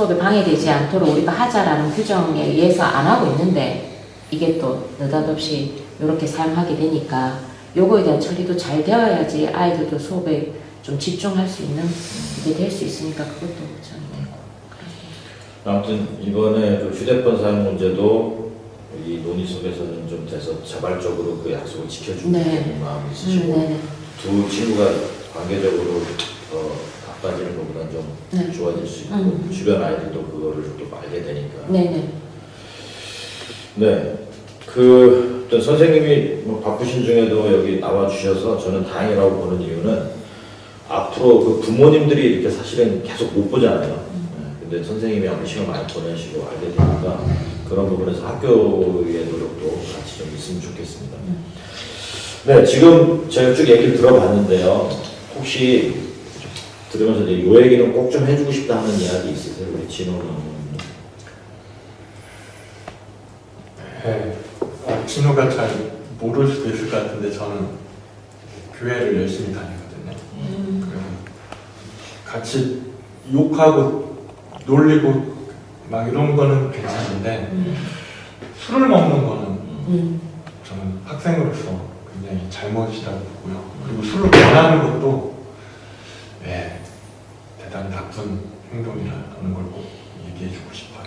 수업에 방해되지 않도록 우리가 하자라는 규정에 의해서 안 하고 있는데 이게 또 느닷없이 이렇게 사용하게 되니까 요거에 대한 처리도 잘 되어야지 아이들도 수업에 좀 집중할 수 있는 게 될 수 있으니까 그것도 저는 되고. 아무튼 이번에 그 휴대폰 사용 문제도 이 논의 속에서는 좀 돼서 자발적으로 그 약속을 지켜주는 네. 마음이 있으시고 네. 두 친구가 관계적으로 바빠지는 것보다는 좀 네. 좋아질 수 있고 주변 아이들도 그거를 또 알게 되니까. 네네. 네. 그 어떤 선생님이 뭐 바쁘신 중에도 여기 나와 주셔서 저는 다행이라고 보는 이유는 앞으로 그 부모님들이 이렇게 사실은 계속 못 보잖아요. 네. 근데 선생님이 아무 시간 많이 보내시고 알게 되니까 그런 부분에서 학교의 노력도 같이 좀 있으면 좋겠습니다. 네, 지금 제가 쭉 얘기를 들어봤는데요. 혹시 들으면서 이제 요 얘기는 꼭 좀 해주고 싶다 하는 이야기 있으세요? 우리 진호는? 네. 진호가 잘 모를 수도 있을 것 같은데 저는 교회를 열심히 다니거든요. 그래서 같이 욕하고 놀리고 막 이런 거는 괜찮은데 술을 먹는 거는 저는 학생으로서 굉장히 잘못이라고 보고요. 그리고 술을 권하는 것도 대단히 나쁜 행동이라는 걸 꼭 얘기해주고 싶어요.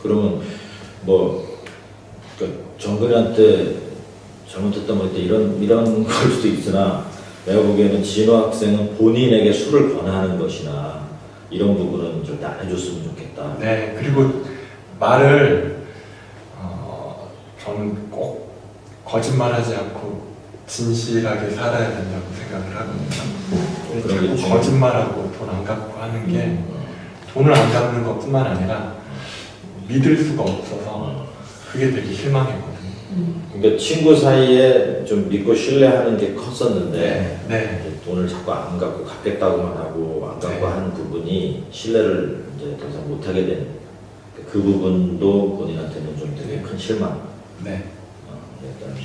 그러면 뭐 정근이한테 잘못했다 뭐 이런 걸 수도 있으나 내가 보기에는 진호 학생은 본인에게 술을 권하는 것이나 이런 부분은 절대 안 해줬으면 좋겠다. 네, 그리고 말을 저는 꼭 거짓말하지 않고 진실하게 살아야 된다고 생각을 하거든요. 그런 게 자꾸 중요해요. 거짓말하고 돈 안 갚고 하는 게 돈을 안 갚는 것뿐만 아니라 믿을 수가 없어서 그게 되게 실망했거든요. 그러니까 친구 사이에 좀 믿고 신뢰하는 게 컸었는데 네. 이제 돈을 자꾸 안 갚고 갚겠다고만 하고 안 갚고 네. 하는 부분이 신뢰를 이제 더 이상 못하게 된 그 부분도 본인한테는 좀 되게 큰 실망. 네. 일단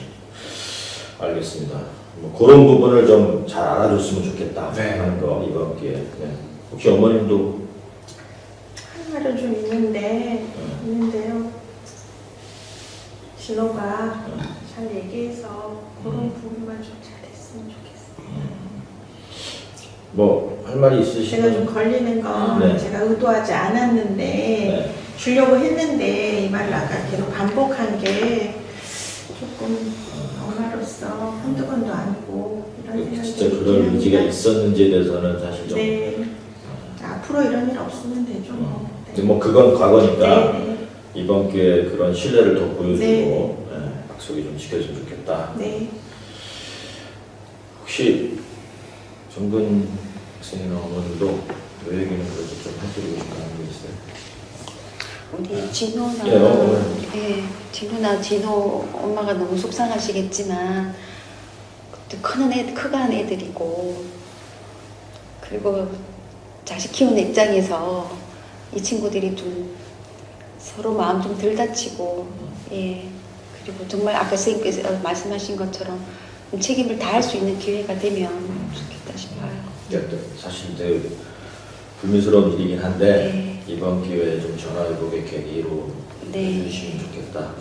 알겠습니다. 뭐 그런 부분을 좀 잘 알아줬으면 좋겠다 네. 하는 거 이번 기회에. 네. 혹시 어머님도 할 말은 좀 있는데요. 진호가 잘 얘기해서 그런 부분만 좀 잘했으면 좋겠어요. 뭐 할 말이 있으시면 제가 좀 걸리는 건 네. 제가 의도하지 않았는데 네. 주려고 했는데 이 말을 아까 계속 반복한 게 조금 엄마로서 한두 번도 아니고 이런 생각이 진짜 그럴 들긴 의지가 합니다. 있었는지에 대해서는 사실 좀 네. 앞으로 이런 일 없으면 되죠. 근데 뭐 그건 과거니까 네. 이번 기회에 그런 신뢰를 더 보여주고 네. 약속이 좀 지켜주면 좋겠다. 네. 혹시 정근 학생이나 어머님도 요 얘기는 그래도 좀 해드리고 싶은 게 있어요? 우리 진호나 네, 어머니. 진호나 진호 엄마가 너무 속상하시겠지만 또 크간 애들이고 그리고 자식 키우는 입장에서 이 친구들이 좀 서로 마음 좀 덜 다치고 그리고 정말 아까 선생님께서 말씀하신 것처럼 책임을 다할 수 있는 기회가 되면 좋겠다 싶어요. 사실 되게 불미스러운 일이긴 한데 네. 이번 기회에 좀 전화위복의 계기로 네. 해주시면 좋겠다.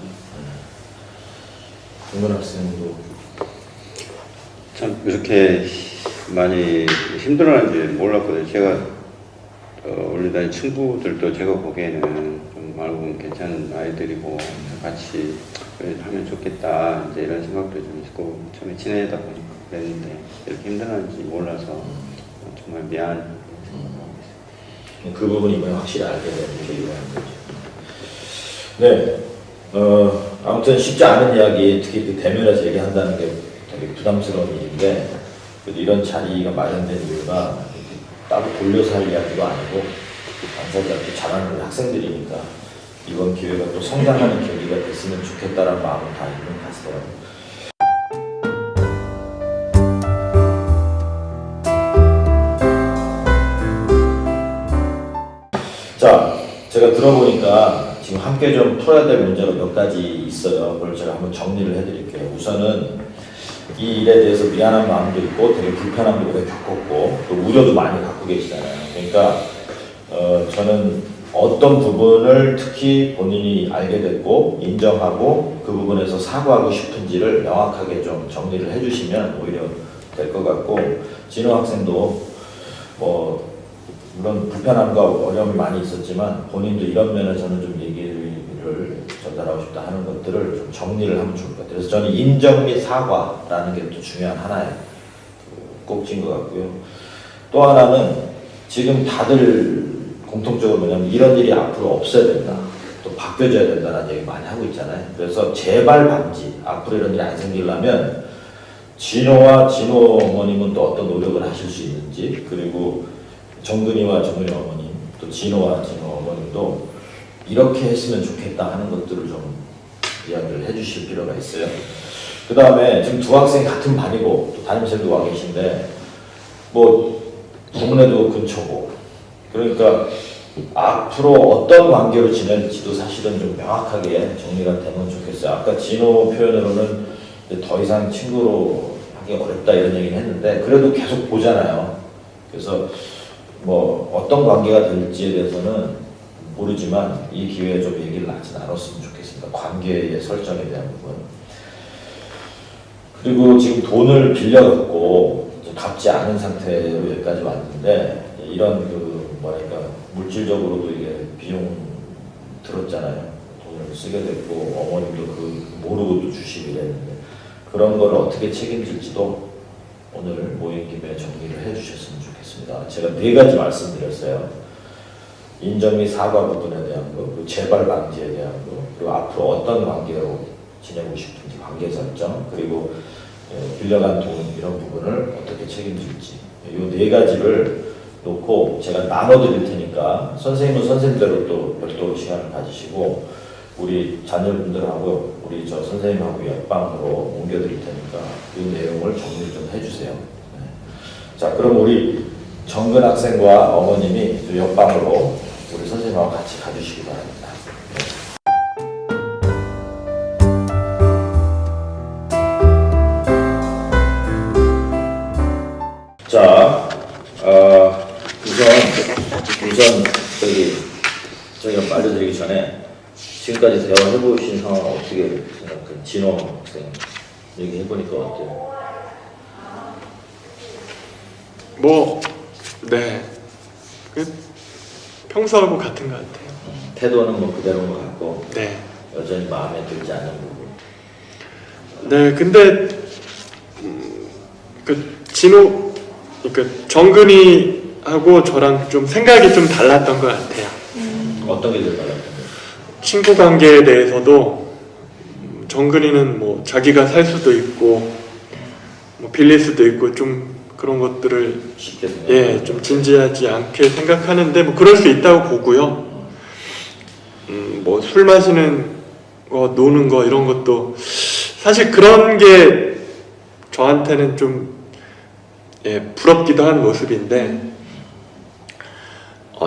정근 학생도 참 이렇게 많이 힘들어하는지 몰랐거든요. 제가 원래 다닌 친구들도 제가 보기에는 좀 알고 보면 괜찮은 아이들이고 같이 하면 좋겠다 이제 이런 생각도 좀 있고 처음에 지내다 보니까 그랬는데 이렇게 힘들어하는지 몰라서 정말 미안. 그 부분이 이번에 확실히 알게 되는 게 이거는 거죠. 네, 아무튼 쉽지 않은 이야기, 특히 그 대면에서 얘기한다는 게 되게 부담스러운 일인데 그래도 이런 자리가 마련된 이유가 따로 돌려서 할 이야기도 아니고 당사자도 잘하는 우리 학생들이니까 이번 기회가 또 성장하는 계기가 됐으면 좋겠다라는 마음은 다 있는 것 같더라고요. 자, 제가 들어보니까 지금 함께 좀 풀어야 될 문제가 몇 가지 있어요. 그걸 제가 한번 정리를 해드릴게요. 우선은 이 일에 대해서 미안한 마음도 있고 되게 불편함도 오래 겪었고 또 우려도 많이 갖고 계시잖아요. 그러니까 저는 어떤 부분을 특히 본인이 알게 됐고 인정하고 그 부분에서 사과하고 싶은지를 명확하게 좀 정리를 해주시면 오히려 될 것 같고, 진호 학생도 뭐 물론 불편함과 어려움이 많이 있었지만 본인도 이런 면에서는 좀 얘기를 전달하고 싶다 하는 것들을 좀 정리를 하면 좋을 것 같아요. 그래서 저는 인정 및 사과라는 게 또 중요한 하나의 꼭지인 것 같고요. 또 하나는 지금 다들 공통적으로 뭐냐면 이런 일이 앞으로 없어야 된다, 또 바뀌어져야 된다는 얘기 많이 하고 있잖아요. 그래서 재발 방지, 앞으로 이런 일이 안 생기려면 진호와 진호 어머님은 또 어떤 노력을 하실 수 있는지, 그리고 정근이와 정근이 어머님, 또 진호와 진호 어머님도 이렇게 했으면 좋겠다 하는 것들을 좀 이야기를 해주실 필요가 있어요. 그 다음에 지금 두 학생 같은 반이고 또 담임쌤도 와 계신데 뭐 동네도 근처고, 그러니까 앞으로 어떤 관계로 지낼지도 사실은 좀 명확하게 정리가 되면 좋겠어요. 아까 진호 표현으로는 이제 더 이상 친구로 하기 어렵다 이런 얘기는 했는데 그래도 계속 보잖아요. 그래서 뭐 어떤 관계가 될지에 대해서는 모르지만 이 기회에 좀 얘기를 하지 않았으면 좋겠습니다. 관계의 설정에 대한 부분. 그리고 지금 돈을 빌려갖고 갚지 않은 상태로 여기까지 왔는데 이런 그 뭐랄까 물질적으로도 이게 비용 들었잖아요. 돈을 쓰게 됐고 어머님도 그 모르고도 주시기로 했는데 그런 걸 어떻게 책임질지도 오늘 모인 김에 정리를 해주셨으면 좋겠습니다. 제가 4가지 말씀드렸어요. 인정 및 사과 부분에 대한 거, 그리고 재발 방지에 대한 거, 그리고 앞으로 어떤 관계로 지내고 싶은지 관계 설정, 그리고 빌려간 돈 이런 부분을 어떻게 책임질지, 이 4가지를 놓고 제가 나눠드릴 테니까 선생님은 선생님대로 또 별도로 시간을 가지시고 우리 자녀분들하고 우리 저 선생님하고 옆방으로 옮겨드릴 테니까 이 내용을 정리 좀 해주세요. 네. 자, 그럼 우리 정근 학생과 어머님이 또 옆방으로 우리 선생님하고 같이 가주시기 바랍니다. 자, 우선 저희가 알려드리기 전에 지금까지 대화해보신 상황 어떻게 생각해요? 진호 학생 얘기해보니까 어때요? 네. 평소하고 같은 것 같아요. 태도는 뭐 그대로인 것 같고 네. 여전히 마음에 들지 않는 부분. 네, 근데 진호, 정근이하고 저랑 좀 생각이 좀 달랐던 것 같아요. 어떤 게 더 달랐던 거예요? 친구 관계에 대해서도 정근이는 뭐 자기가 살 수도 있고 뭐 빌릴 수도 있고 좀 그런 것들을 쉽게 생각해요. 좀 진지하지 않게 생각하는데 뭐 그럴 수 있다고 보고요. 뭐 술 마시는 거, 노는 거 이런 것도 사실 그런 게 저한테는 좀 부럽기도 한 모습인데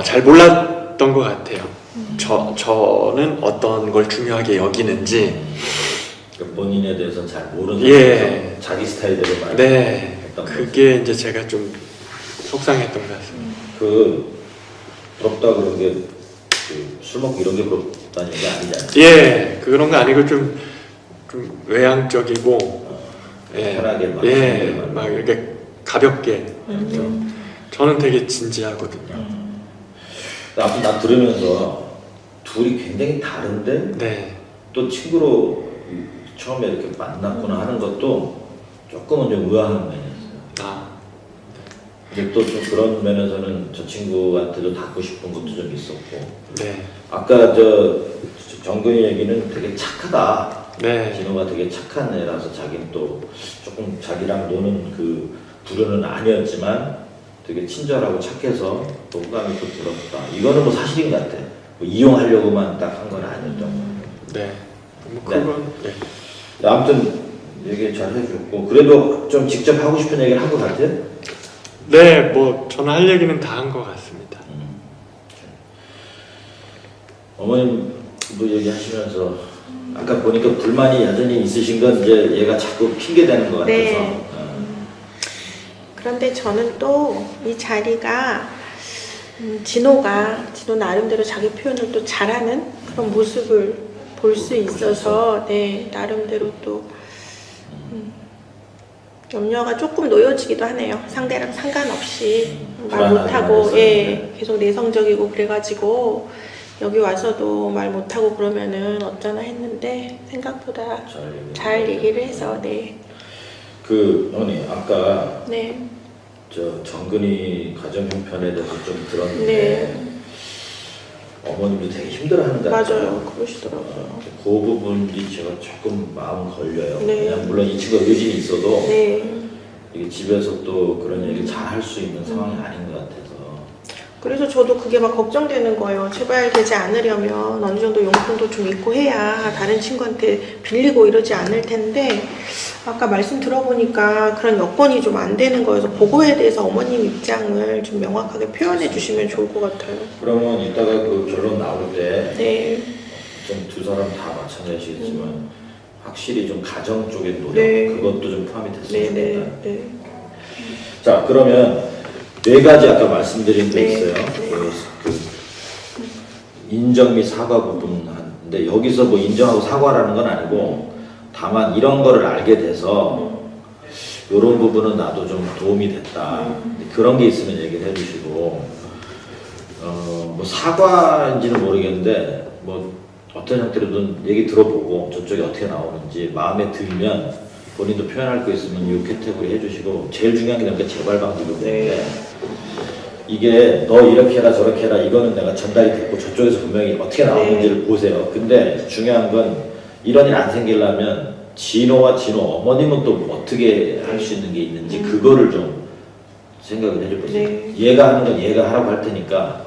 잘 몰랐던 것 같아요. 저는 어떤 걸 중요하게 여기는지 본인에 대해서 잘 모르는 상태에서 자기 스타일대로만 했던 그게 이제 제가 좀 속상했던 것 같습니다. 부럽다 그런 게 술 먹고 이런 게 부럽다는 얘기 아니잖아요. 그런 거 아니고 좀 외향적이고 편하게 막 이렇게 가볍게 저는 되게 진지하거든요. 아무튼 나 들으면서 둘이 굉장히 다른데 또 친구로 처음에 이렇게 만났구나 하는 것도 조금은 좀 의아한 면이 있어요. 근데 또 좀 그런 면에서는 저 친구한테도 닫고 싶은 것도 좀 있었고. 아까 정근이 얘기는 되게 착하다. 진호가 되게 착한 애라서 자기는 또 조금 자기랑 노는 그 부류는 아니었지만 되게 친절하고 착해서 또 호감이 또 들었다. 이거는 뭐 사실인 것 같아. 뭐 이용하려고만 딱 한 건 아니었던 것 같아요. 아무튼 얘기 잘 해줬고 그래도 좀 직접 하고 싶은 얘기를 한 것 같아요? 뭐 저는 할 얘기는 다 한 것 같습니다. 어머님도 얘기하시면서 아까 보니까 불만이 여전히 있으신 건 이제 얘가 자꾸 핑계 대는 것 같아서. 그런데 저는 또 이 자리가 진호 나름대로 자기 표현을 또 잘하는 그런 모습을 볼 수 있어서 네 나름대로 또 염려가 조금 놓여지기도 하네요. 상대랑 상관없이 말 못하고 예 계속 내성적이고 그래가지고 여기 와서도 말 못하고 그러면은 어쩌나 했는데 생각보다 잘 얘기를 해서 네. 그 어머니 아까 네. 저 정근이 가정 형편에 대해서 좀 들었는데 네. 어머님도 되게 힘들어하는 것 같아요. 맞아요. 그러시더라고요. 그 부분이 제가 조금 마음 걸려요. 네. 그냥 물론 이 친구가 의진이 있어도 네. 이게 집에서 또 그런 얘기를 잘 할 수 있는 상황이 아닌 것 같아서. 그래서 저도 그게 막 걱정되는 거예요. 제발 되지 않으려면 어느 정도 용돈도 좀 있고 해야 다른 친구한테 빌리고 이러지 않을 텐데 아까 말씀 들어보니까 그런 여건이 좀 안 되는 거여서 그거에 대해서 어머님 입장을 좀 명확하게 표현해 주시면 좋을 것 같아요. 그러면 이따가 그 결론 나올 때 네. 좀 두 사람 다 마찬가지시겠지만 확실히 좀 가정 쪽의 노력 네. 그것도 좀 포함이 됐으면 네, 좋겠다. 네, 네. 자 그러면 네 가지 아까 말씀드린 게 네. 있어요. 네. 그 인정 및 사과 부분인데 여기서 뭐 인정하고 사과라는 건 아니고 다만 이런 거를 알게 돼서 이런 부분은 나도 좀 도움이 됐다. 그런 게 있으면 얘기를 해주시고 뭐 사과인지는 모르겠는데 뭐 어떤 형태로든 얘기 들어보고 저쪽이 어떻게 나오는지 마음에 들면 본인도 표현할 거 있으면 이 캐테고리 해주시고 제일 중요한 게 뭔가 재발 방지인데 이게 너 이렇게 해라 저렇게 해라 이거는 내가 전달이 됐고 저쪽에서 분명히 어떻게 나오는지를 보세요. 근데 중요한 건 이런 일 안 생기려면 진호와 진호 어머님은 또 어떻게 할 수 있는 게 있는지 그거를 좀 생각을 해줘보세요. 네. 얘가 하는 건 얘가 하라고 할 테니까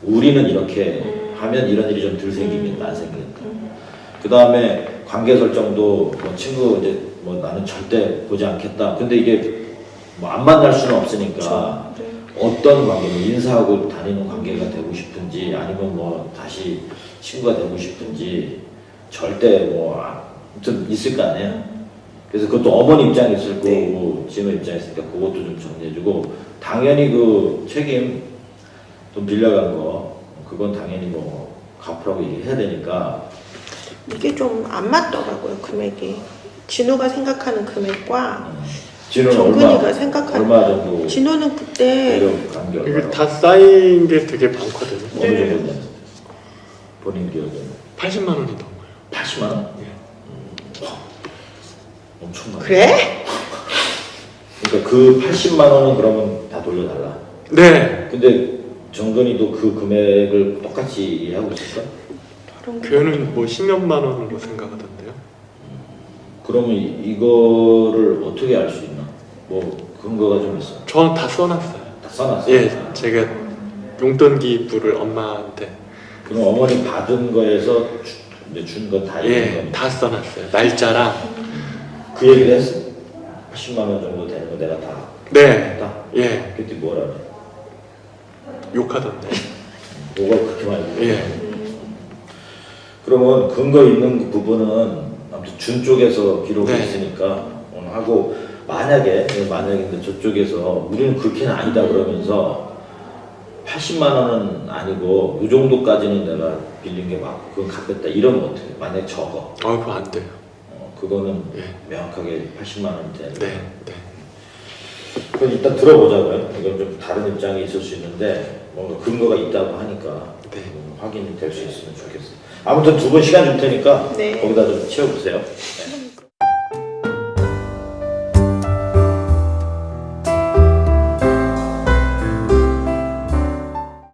우리는 이렇게 하면 이런 일이 좀 덜 생기겠다 안 생기겠다. 그 다음에 관계 설정도 뭐 친구 이제 뭐 나는 절대 보지 않겠다. 근데 이게 뭐 안 만날 수는 없으니까 네. 어떤 관계, 뭐 인사하고 다니는 관계가 되고 싶은지 아니면 뭐 다시 친구가 되고 싶은지 절대 뭐 좀 있을 거 아니에요. 그래서 그것도 어머니 입장이 있을 거고 진호 입장이 있으니까 그것도 좀 정리해주고 당연히 그 책임 돈 빌려간 거 그건 당연히 뭐 갚으라고 얘기해야 되니까 이게 좀 안 맞더라고요. 금액이. 진호가 생각하는 금액과 진호는 정근이가 생각하는 얼마 정도 진호는 그때 데려간 게 이게 얼마나 다 쌓인 게 되게 많거든요. 어느 네. 정도 됐어요? 본인 기억에는 80만 원이 넘어요. 80만 원? 예. 엄청 많아. 그래? 그러니까 그 80만 원은 그러면 다 돌려달라. 네. 근데 정근이도 그 금액을 똑같이 이해하고 있었어? 그런 거. 걔는 뭐 10몇만 원으로 생각하던데요. 그러면 이거를 어떻게 알 수 있나? 뭐 근거가 좀 있어? 저는 다 써놨어요. 다 써놨어. 예, 제가 용돈 기부를 엄마한테 그럼 어머니 받은 거에서 이제 준 거 다 있는 예, 거니까. 다 써놨어요. 날짜랑 그 얘기를 했어. 80만 원 정도 되는 거 내가 다 네, 했다. 예, 그때 뭐라 그래? 욕하던데. 뭐가 그렇게 많이 들어? 예, 그러면 근거 있는 부분은 아무튼 준 쪽에서 기록이 네. 있으니까 하고 만약인데 저쪽에서 우리는 그렇게는 아니다 그러면서 80만 원은 아니고 이 정도까지는 내가 빌린 게 맞고 그건 갚겠다 이러면 어떻게 해? 만약에 적어 그거 안 돼요. 그거는 예. 명확하게 80만 원이 되는 네, 네. 그건 일단 들어보자고요. 이건 좀 다른 입장이 있을 수 있는데 뭔가 근거가 있다고 하니까 네. 확인이 될 수 있으면 좋겠어요. 아무튼 두 분 시간 줄 테니까 네. 거기다 좀 채워보세요.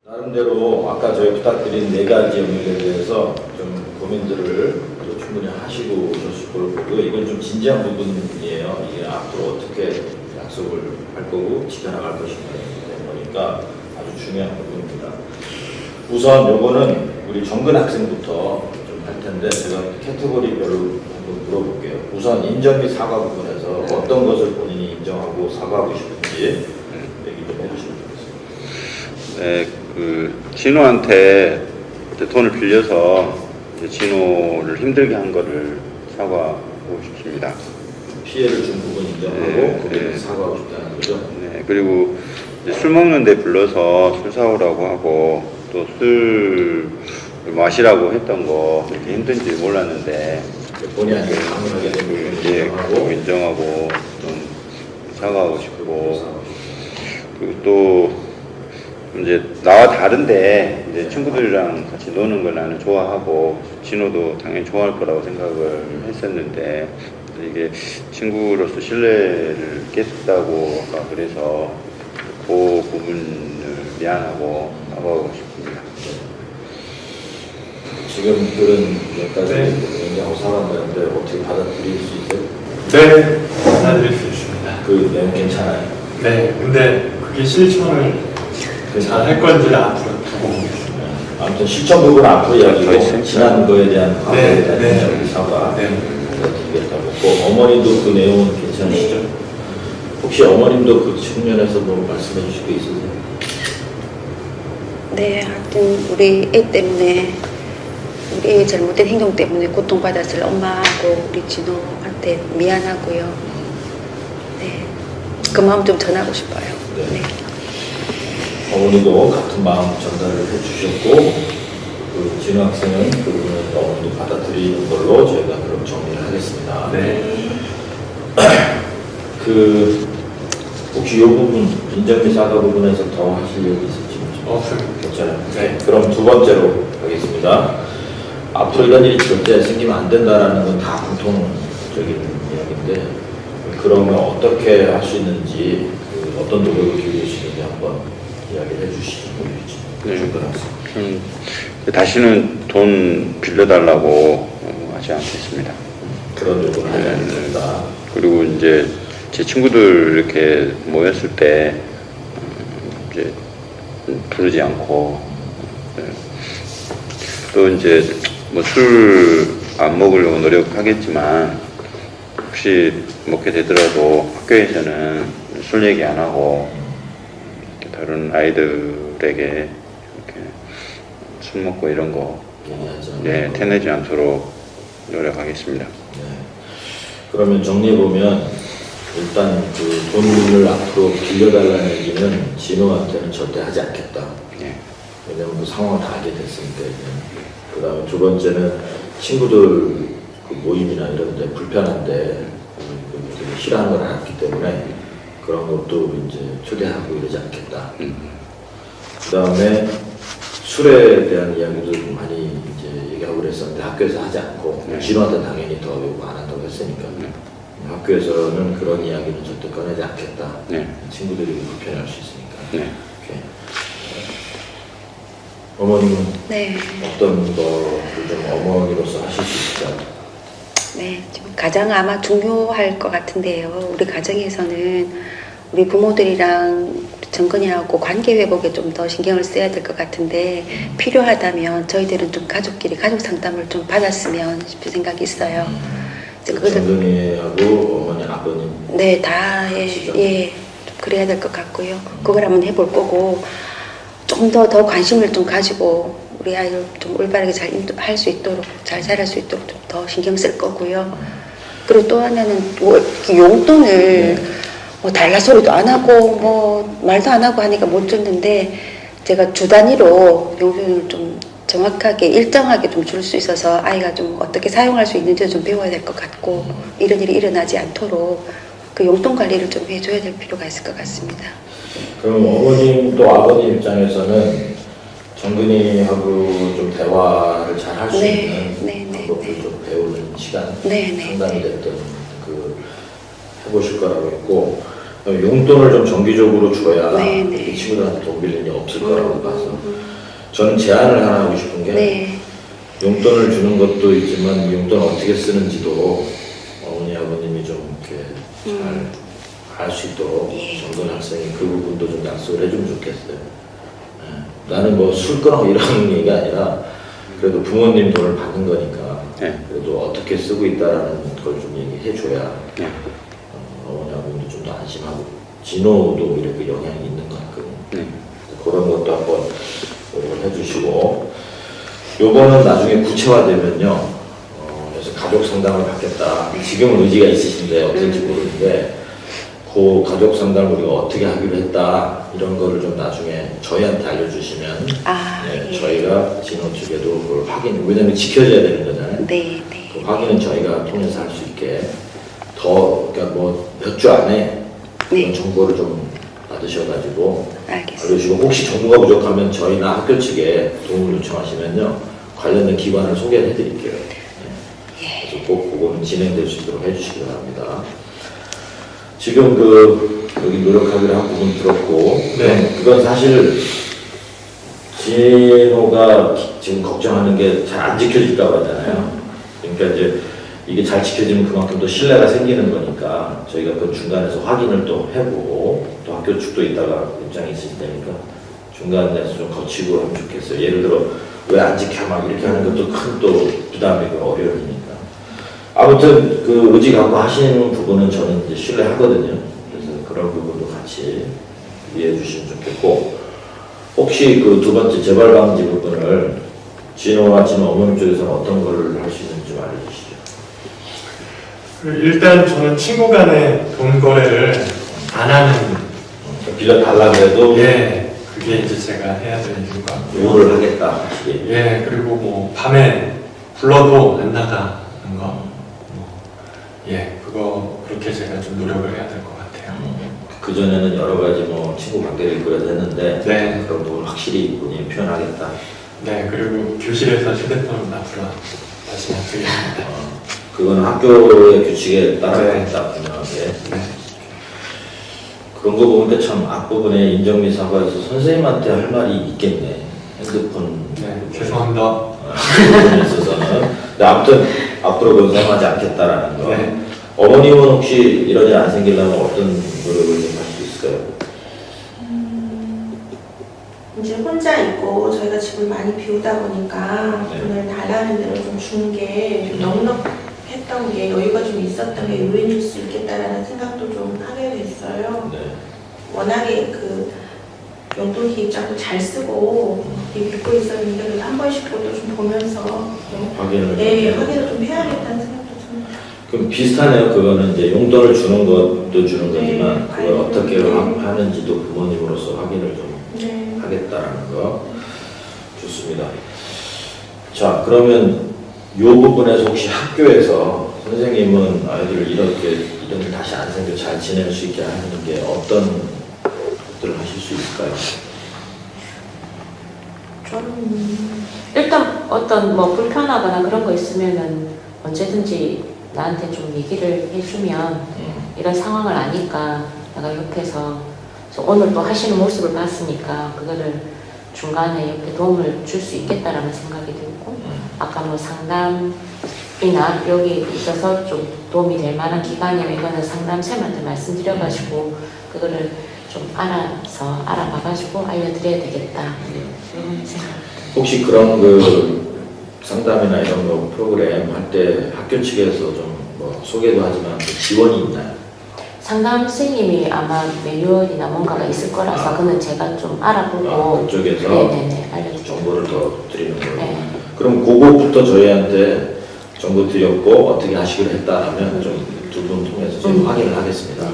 나름대로 아까 저희 부탁드린 네 가지 영역에 대해서 좀 고민들을 또 충분히 하시고 오셨을 걸 보고요. 이건 좀 진지한 부분이에요. 이게 앞으로 어떻게 약속을 할 거고 지켜나갈 것인가 보니까 아주 중요한 부분입니다. 우선 요거는 우리 정근 학생부터 좀 할 텐데 제가 캐테고리별로 한번 물어볼게요. 우선 인정 및 사과 부분에서 어떤 것을 본인이 인정하고 사과하고 싶은지 얘기 좀 해주시면 좋겠습니다. 네, 그 진호한테 이제 돈을 빌려서 이제 진호를 힘들게 한 거를 사과하고 싶습니다. 피해를 준 부분 인정하고 네, 거기에 네. 사과하고 싶다는 거죠. 네, 그리고 이제 술 먹는데 불러서 술 사오라고 하고 또 술 마시라고 했던 거 그렇게 힘든지 몰랐는데 본의 아니게 강요하게 되고 이제 그거 인정하고 좀 사과하고 싶고 그리고 또 이제 나와 다른데 이제 친구들이랑 같이 노는 걸 나는 좋아하고 진호도 당연히 좋아할 거라고 생각을 했었는데 이게 친구로서 신뢰를 깼다고 아까 그래서 그 부분을 미안하고 사과하고 싶습니다. 지금 그런 몇가지 네. 얘기하고 사과한다는데 어떻게 받아들일 수 있어요? 네, 받아들일 수 있습니다. 그 내용 괜찮아요? 네, 근데 그게 실천을 잘 할 건지 앞으로 두고 보겠습니다. 아무튼 실천 부분 앞으로 더 이야기고 있으니까. 지난 거에 대한 과거에 대한 네. 사과 네. 드리겠다고. 또 어머님도 그 내용은 괜찮으시죠? 혹시 어머님도 그 측면에서 뭐 말씀해 주실 게 있으세요? 네, 하여튼 우리 애 때문에 우리 애의 잘못된 행동 때문에 고통받았을 엄마하고 우리 진호한테 미안하고요. 네, 그 마음 좀 전하고 싶어요. 네. 네. 어머니도 같은 마음 전달을 해주셨고 그 진호 학생은 그 부분을 어머니 받아들이는 걸로 저희가 그럼 정리를 하겠습니다. 네. 그 혹시 이 부분 인정비 사과 부분에서 더 하실 얘기 있을지 없습니다. 괜찮아요. 네. 그럼 두 번째로 가겠습니다. 앞으로 이런 일이 절대 생기면 안 된다라는 건 다 공통적인 이야기인데 그러면 어떻게 할 수 있는지 어떤 노력을 기울일 수 있는지 한번 이야기를 해주시죠. 다시는 돈 빌려달라고 하지 않겠습니다. 그런 요구를 하지 않습니다. 그리고 이제 제 친구들 이렇게 모였을 때 이제 부르지 않고 또 이제 뭐 술 안 먹으려고 노력하겠지만 혹시 먹게 되더라도 학교에서는 술 얘기 안 하고 이렇게 다른 아이들에게 이렇게 술 먹고 이런 거 얘기하지 않고. 네, 태내지 않도록 노력하겠습니다. 네. 그러면 정리해보면 일단 그 돈을 앞으로 빌려달라는 얘기는 진호한테는 절대 하지 않겠다. 네. 왜냐면 그 상황을 다 알게 됐으니까. 그 다음에 두 번째는 친구들 그 모임이나 이런 데 불편한데 그 싫어하는 걸 알았기 때문에 그런 것도 이제 초대하고 이러지 않겠다. 그 다음에 술에 대한 이야기도 많이 이제 얘기하고 그랬었는데 학교에서 하지 않고 네. 진호한테 당연히 더 요구 안 한다고 했으니까 학교에서는 그런 이야기는 절대 꺼내지 않겠다. 네. 친구들이 불편할 수 있으니까. 네. 이렇게. 어머님은 네. 어떤 거를 좀 어머니로서 하실 수 있을까요? 네, 지금 가장 아마 중요할 것 같은데요. 우리 가정에서는 우리 부모들이랑 정근이하고 관계 회복에 좀 더 신경을 써야 될 것 같은데 필요하다면 저희들은 좀 가족끼리 가족 상담을 좀 받았으면 싶은 생각이 있어요. 이제 그것을 정근이하고 어머니, 아버님 네, 다 아시죠? 좀 그래야 될 것 같고요. 그걸 한번 해볼 거고 좀 더 관심을 좀 가지고 우리 아이를 좀 올바르게 잘 할 수 있도록 잘 자랄 수 있도록 좀 더 신경 쓸 거고요. 그리고 또 하나는 뭐 이렇게 용돈을 뭐 달라 소리도 안 하고 뭐 말도 안 하고 하니까 못 줬는데 제가 주 단위로 용돈을 좀 정확하게 일정하게 좀 줄 수 있어서 아이가 좀 어떻게 사용할 수 있는지 좀 배워야 될 것 같고 이런 일이 일어나지 않도록 그 용돈 관리를 좀 해줘야 될 필요가 있을 것 같습니다. 그럼 어머님 또 아버님 입장에서는 정근이하고 좀 대화를 잘 할 수 네, 있는 네, 네, 방법을 네. 좀 배우는 시간 네, 네, 상담이 네. 됐던 그 해보실 거라고 했고 용돈을 좀 정기적으로 줘야 네, 네. 이 친구들한테 돈 빌릴 일이 없을 거라고 봐서 저는 제안을 하나 하고 싶은 게 네. 용돈을 주는 것도 있지만 이 용돈 어떻게 쓰는지도 어머니 아버님이 좀 이렇게 잘 알 수 있도록 예. 정돈 학생이 그 부분도 좀 약속을 해주면 좋겠어요. 예. 나는 뭐 술 끊어 이런 얘기가 아니라 그래도 부모님 돈을 받는 거니까 네. 그래도 어떻게 쓰고 있다라는 걸 좀 얘기해줘야 네. 어머니 아버님도 좀 더 안심하고 진호도 이렇게 영향이 있는 것 같거든요. 네. 그런 것도 한번 노력을 해주시고 요거는 나중에 구체화되면요 그래서 가족 상담을 받겠다 지금은 의지가 있으신데 어떨지 모르는데 그 가족 상담을 우리가 어떻게 하기로 했다 이런 거를 좀 나중에 저희한테 알려주시면 네, 저희가 진호 측에도 그걸 확인, 왜냐면 지켜져야 되는 거잖아요. 네, 네. 그 확인은 저희가 통해서 할 수 있게 더, 그러니까 뭐 몇 주 안에 그런 네. 정보를 좀 받으셔가지고 알겠습니다. 알려주시고, 혹시 정보가 부족하면 저희나 학교 측에 도움을 요청하시면요 관련된 기관을 소개를 해드릴게요. 네. 그래서 꼭 그거는 진행될 수 있도록 해주시기 바랍니다. 지금 여기 노력하기로 한 부분 들었고, 네. 그건 사실 진호가 지금 걱정하는 게 잘 안 지켜질까 봐잖아요. 그러니까 이제 이게 잘 지켜지면 그만큼 또 신뢰가 생기는 거니까 저희가 그 중간에서 확인을 또 해보고, 또 학교 측도 있다가 입장이 있을 테니까 중간에서 좀 거치고 하면 좋겠어요. 예를 들어 왜 안 지켜 막 이렇게 하는 것도 큰 또 부담이고 어려움이니까. 아무튼 그 의지 갖고 하시는 부분은 저는 이제 신뢰하거든요. 그래서 그런 부분도 같이 이해해 주시면 좋겠고, 혹시 그 두 번째 재발 방지 부분을 진호와 진호 어머님 쪽에서는 어떤 걸 할 수 있는지 좀 알려주시죠. 일단 저는 친구 간의 돈 거래를 안 하는, 빌려 달라고 해도 예, 그게 이제 제가 해야 되는 일인 것 같고요. 요구를 하겠다 하시게. 예, 그리고 뭐 밤에 불러도 안 나가는 거, 예, 그거 그렇게 제가 좀 노력을 해야 될 것 같아요. 그 전에는 여러 가지 뭐 친구 관계를 이끌어서 했는데 네. 그런 부분 확실히 본인이 표현하겠다. 네, 그리고 교실에서 휴대폰 앞으로 다시 안 쓰겠습니다. 그건 학교의 규칙에 따라가겠다 분명하게. 네. 그런 거 보니까 참 앞부분에 인정미 사과에서 선생님한테 할 말이 있겠네. 핸드폰. 네, 죄송합니다. 부분에 있어서는. 근데 아무튼 앞으로 그건 사용하지 않겠다라는 거. 네. 어머님은 혹시 이런 일 안 생기려면 어떤 노력을 좀 할 수 있을까요? 이제 혼자 있고 저희가 집을 많이 비우다 보니까 네. 돈을 달라는 대로 좀 주는 게 좀 넉넉했던 게, 여유가 좀 있었던 게 요인일 수 있겠다라는 생각도 좀 하게 됐어요. 네. 워낙에 그 용돈 기입자도 잘 쓰고 믿고 있었는데 그래도 한 번씩도 좀 보면서 좀 확인을. 네, 확인을 좀 해야겠다는 생각도 좀. 그럼 비슷하네요. 그거는 이제 용돈을 주는 것도 주는 네. 거지만 그걸 아이고, 어떻게 네. 하는지도 부모님으로서 확인을 좀 네. 하겠다라는 거. 좋습니다. 자, 그러면 이 부분에서 혹시 학교에서 선생님은 아이들을 이런 일 다시 안 생겨 잘 지낼 수 있게 하는 게 어떤 것들을 하실 수 있을까요? 저는 일단 어떤 뭐 불편하거나 그런 거 있으면은 언제든지 나한테 좀 얘기를 해주면 이런 상황을 아니까 내가 옆에서 오늘 또 하시는 모습을 봤으니까 그거를 중간에 이렇게 도움을 줄 수 있겠다라는 생각이 들고, 아까 뭐 상담이나 여기 있어서 좀 도움이 될 만한 기관이면 이거는 상담쌤한테 말씀드려가지고 그거를 좀 알아봐가지고 알려드려야 되겠다 이런 생각. 혹시 그런 그 상담이나 이런 거 프로그램 할 때 학교 측에서 좀 뭐 소개도 하지만 그 지원이 있나요? 상담 선생님이 아마 매뉴얼이나 뭔가가 있을 거라서 그거는 제가 좀 알아보고 그쪽에서 네네네 알려주죠. 정보를 더 드리는 거예요. 네. 그럼 그거부터 저희한테 정보 드렸고 어떻게 하시기로 했다라면 좀 두 분 통해서 좀 확인을 하겠습니다.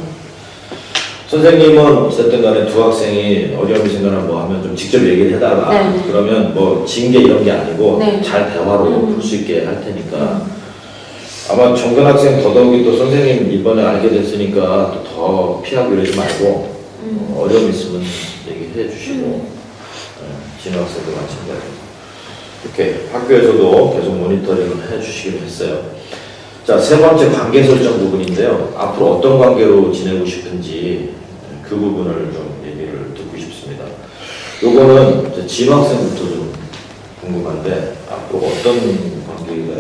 선생님은 어쨌든 간에 두 학생이 어려움이 생겨나 뭐 하면 좀 직접 얘기를 해달라. 네. 그러면 뭐 징계 이런 게 아니고 네. 잘 대화로 풀 수 있게 할 테니까 아마 정근 학생 더더욱이 또 선생님 이번에 알게 됐으니까 또 더 피하고 이러지 말고 어려움 있으면 얘기해 주시고 진호 학생도 마찬가지고 이렇게 학교에서도 계속 모니터링을 해 주시기로 했어요. 자, 세 번째 관계 설정 부분인데요. 앞으로 어떤 관계로 지내고 싶은지 그 부분을 좀 얘기를 듣고 싶습니다. 요거는 이제 진호 학생부터 좀 궁금한데 앞으로 어떤 관계가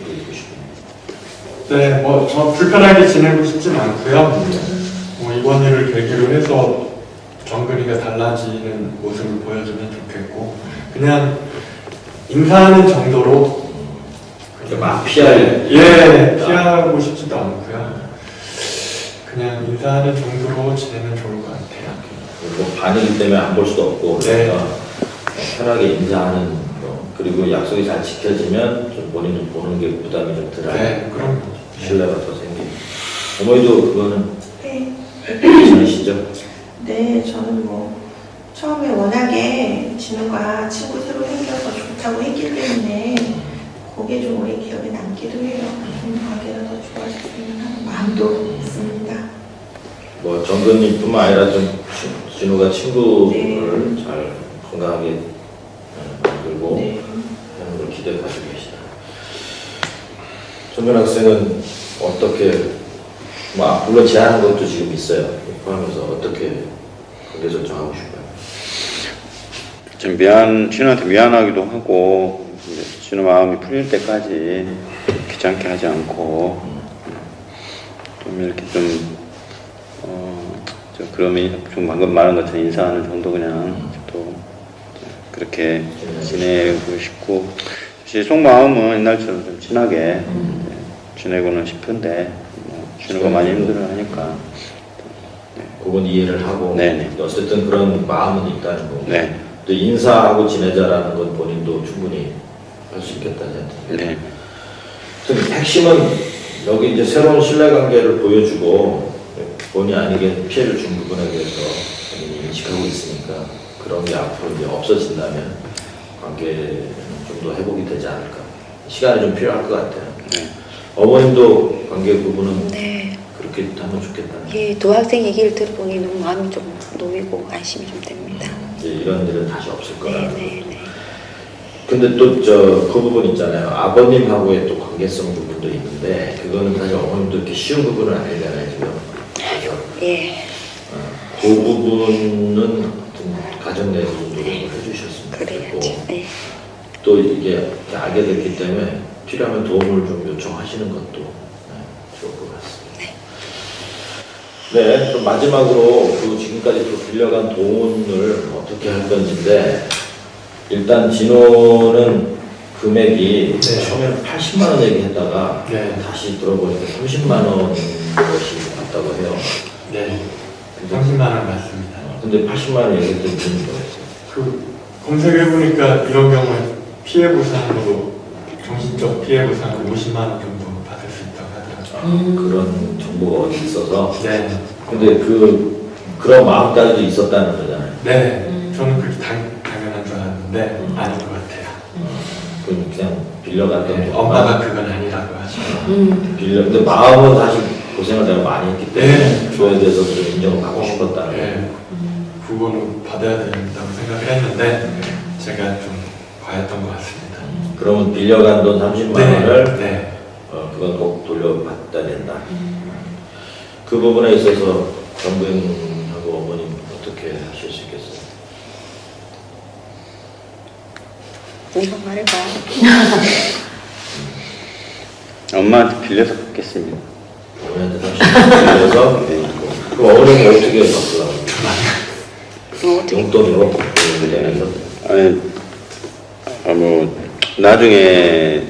이루어지고 싶은지. 네, 뭐 저 불편하게 지내고 싶진 않고요. 뭐 이번 일을 계기로 해서 정근이가 달라지는 모습을 보여주면 좋겠고, 그냥 인사하는 정도로 막 피할 피하고 싶지도 않고요. 그냥 인사하는 정도로 지내면 좋을 것 같아요. 뭐 반이기 때문에 안 볼 수도 없고 그러니까 편하게 인사하는 거, 그리고 약속이 잘 지켜지면 좀 본인을 보는 게 부담이 좀 덜하고 네, 그럼 신뢰가 더 생기고. 어머니도 그거는 네. 일이시죠? 네, 저는 뭐 처음에 워낙에 진우가 친구 새로 생겨서 좋다고 했기 때문에 그게 좀 오래 기억에 남기도 해요. 좀 관계가 더 좋아졌으면 하는 마음도 있습니다. 뭐 정근님뿐만 아니라 좀 진우가 친구를 네. 잘 건강하게 만들고 네. 하는 걸 기대 가지고 계시다. 정근 학생은 어떻게 물론 제안한 것도 지금 있어요. 포함해서 어떻게 관계 설정하고 싶어요? 좀 진우한테 미안하기도 하고 이제 진우 마음이 풀릴 때까지 귀찮게 하지 않고 좀 이렇게 그러면 좀 방금 말한 것처럼 인사하는 정도 그냥 또 그렇게 지내고 싶고 사실 속마음은 옛날처럼 좀 친하게 지내고는 싶은데 진우가 많이 힘들어하니까 그건 이해를 하고 네네. 어쨌든 그런 마음은 있다는 거고 네. 또 인사하고 지내자라는 건 본인도 충분히 할 수 있겠다는 생각이 네. 핵심은 여기 이제 새로운 신뢰관계를 보여주고 본의 아니게 피해를 준 부분에 대해서 본인이 인식하고 있으니까 그런 게 앞으로 이제 없어진다면 관계는 좀 더 회복이 되지 않을까. 시간이 좀 필요할 것 같아요. 네. 어머님도 관계 부분은 네. 그렇게 하면 좋겠다는. 예, 두 학생 얘기를 들어보니 너무 마음이 좀 놓이고 안심이 좀 됩니다. 이제 이런 일은 다시 없을 거라. 네. 근데 또 그 부분 있잖아요. 아버님하고의 또 관계성 부분도 있는데 그거는 사실 어머님도 이렇게 쉬운 부분은 아니잖아요 지금. 그래서 예. 그 부분은 좀 가정 내에서 좀 노력을 해주셨으면 좋겠고 그래야죠. 네. 또 이게 알게 됐기 때문에 필요하면 도움을 좀 요청하시는 것도 좋을 것 같습니다. 네, 그럼 마지막으로 그 지금까지 또 빌려간 돈을 어떻게 할 건지인데 일단 진호는 금액이 네. 처음에는 80만 원 얘기했다가 네. 다시 들어보니까 30만 원 것이 같다고 해요. 네. 30만 원 맞습니다. 근데 80만 원 얘기했던 이유는 뭐였어요? 그 검색해보니까 이런 경우에 피해 보상으로 정신적 피해 보상으로 50만 원 정도 받을 수 있다고 하더라고요. 그런 정보가 어디 있어서 네. 근데 그런 마음까지도 있었다는 거잖아요. 네. 저는 그게 당연한 줄 알았는데 아닌 것 같아요. 그냥 빌려갔던 네. 엄마가 그건 아니라고 하죠. 근데 마음은 사실 고생을 내가 많이 했기 때문에 네. 그거에 대해서 좀 인정을 받고 싶었다는 거예요. 네. 그거는 받아야 된다고 생각을 했는데 제가 좀 과했던 것 같습니다. 그러면 빌려간 돈 30만 원을 네. 그건 꼭 돌려받아야 된다. 그 부분에 있어서 정부행하고 어머님 어떻게 하실 수 있겠어요? 이거 말해봐. 엄마한테 빌려서 갚겠습니다. 어머니한테 30만 원 빌려서 그 어머님은 어떻게 갚으려고? 어떻게? 용돈으로 내면서 나중에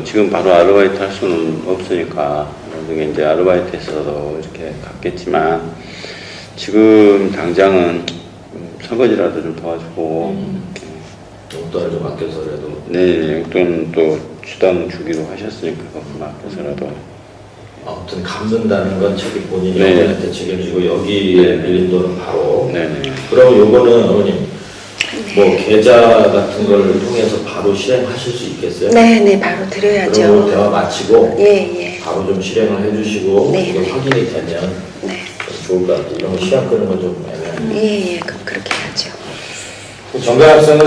지금 바로 아르바이트 할 수는 없으니까 나중에 이제 아르바이트에서도 이렇게 갚겠지만 지금 당장은 설거지라도 좀 도와주고 용돈을 좀 아껴서라도 네 용돈 또 주당 주기로 하셨으니까 그것만 아껴서라도 아무튼 갚는다는 건 책임 본인이 네. 어머니한테 책임지고 여기에 네. 빌린 돈은 바로 네네 그럼 요거는 어머님 뭐 계좌 같은 걸 통해서 바로 실행하실 수 있겠어요? 네, 바로 그러면 드려야죠. 대화 마치고 예. 바로 좀 실행을 해주시고 네. 이게 확인이 되면 네. 좀 좋을 것 같아요. 이런 거 시간 끄는 건 좀 애매해요. 그럼 그렇게 해야죠. 정관 학생은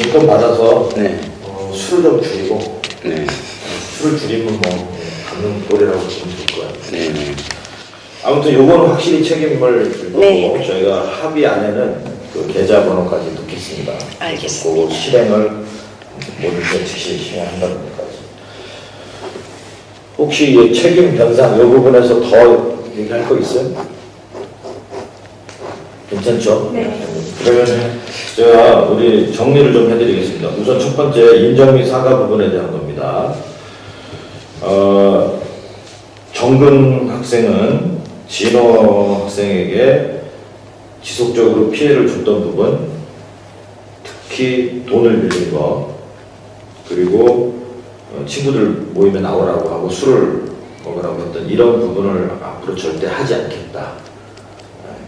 용돈 받아서 네. 술을 좀 줄이고 네. 술을 줄이면 뭐 갚는 꼴이라고 보면 될 거예요. 네. 아무튼 요거는 확실히 책임을 들고 네. 저희가 합의 안에는 그 계좌번호까지 넣겠습니다. 알겠습니다. 그 실행을 모든 게 즉시 실행한다는 것까지. 혹시 이 책임 변상 이 부분에서 더 얘기할 거 있어요? 괜찮죠? 네. 그러면 제가 우리 정리를 좀 해드리겠습니다. 우선 첫 번째 인정 및 사과 부분에 대한 겁니다. 정근 학생은 진호 학생에게 지속적으로 피해를 줬던 부분, 특히 돈을 빌린 거, 그리고 친구들 모임에 나오라고 하고 술을 먹으라고 했던 이런 부분을 앞으로 절대 하지 않겠다.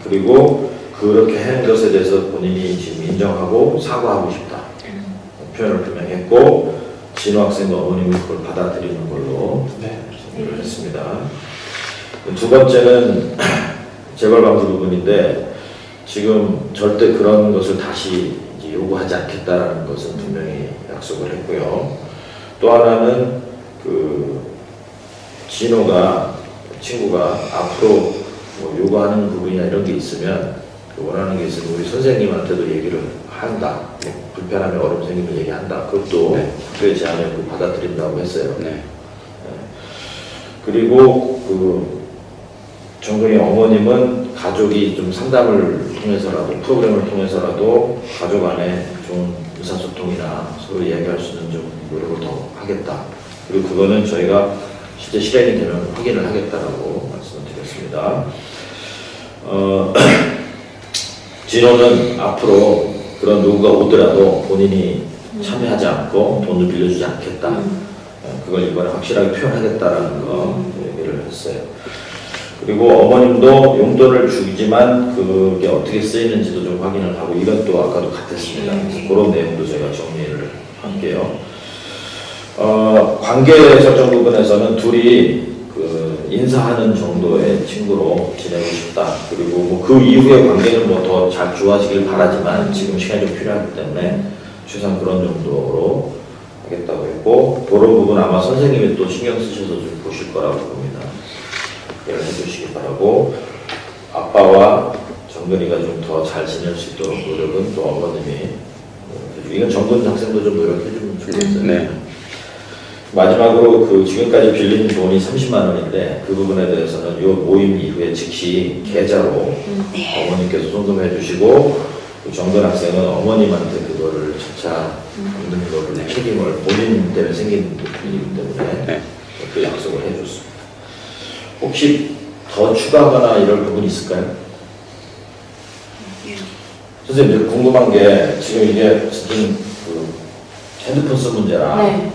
그리고 그렇게 한 것에 대해서 본인이 지금 인정하고 사과하고 싶다 표현을 분명했고 진호 학생과 어머님이 그걸 받아들이는 걸로 네. 정리를 했습니다. 두 번째는 재벌방지 부분인데 지금 절대 그런 것을 다시 이제 요구하지 않겠다라는 것은 분명히 약속을 했고요. 또 하나는 그 진호가 친구가 앞으로 뭐 요구하는 부분이나 이런 게 있으면 원하는 게 있으면 우리 선생님한테도 얘기를 한다. 불편하면 어려움 생기면 얘기한다. 그것도 네. 학교의 제안을 받아들인다고 했어요. 네. 그리고 그 정근이 어머님은 가족이 좀 상담을 통해서라도 프로그램을 통해서라도 가족 안에 좋은 의사소통이나 서로 이야기할 수 있는 좀 노력을 더 하겠다. 그리고 그거는 저희가 실제 실행이 되면 확인을 하겠다라고 말씀을 드렸습니다. 진호는 앞으로 그런 요구가 오더라도 본인이 참여하지 않고 돈을 빌려주지 않겠다. 그걸 이번에 확실하게 표현하겠다라는 거 얘기를 했어요. 그리고 어머님도 용돈을 주지만 그게 어떻게 쓰이는지도 좀 확인을 하고 이것도 아까도 같았습니다. 그래서 그런 내용도 저희가 정리를 할게요. 관계 설정 부분에서는 둘이 그 인사하는 정도의 친구로 지내고 싶다. 그리고 뭐 그 이후의 관계는 뭐 더 잘 좋아지길 바라지만 지금 시간이 좀 필요하기 때문에 최소한 그런 정도로 하겠다고 했고 그런 부분 아마 선생님이 또 신경 쓰셔서 좀 보실 거라고 봅니다. 이해를 해주시기 바라고 아빠와 정근이가 좀 더 잘 지낼 수 있도록 노력은 또 어머님이 이건 정근 학생도 좀 노력해주면 좋겠어요. 네. 마지막으로 그 지금까지 빌린 돈이 30만 원인데 그 부분에 대해서는 이 모임 이후에 즉시 계좌로 어머님께서 송금해 주시고 그 정근 학생은 어머님한테 그거를 차차 받는 거를 책임을 본인 때문에 생긴 일이기 때문에 네. 그 약속을 해줬습니다. 혹시 더 추가하거나 이럴 부분이 있을까요? 선생님 궁금한 게 지금 이게 어쨌든 그 핸드폰 쓴 문제라 네.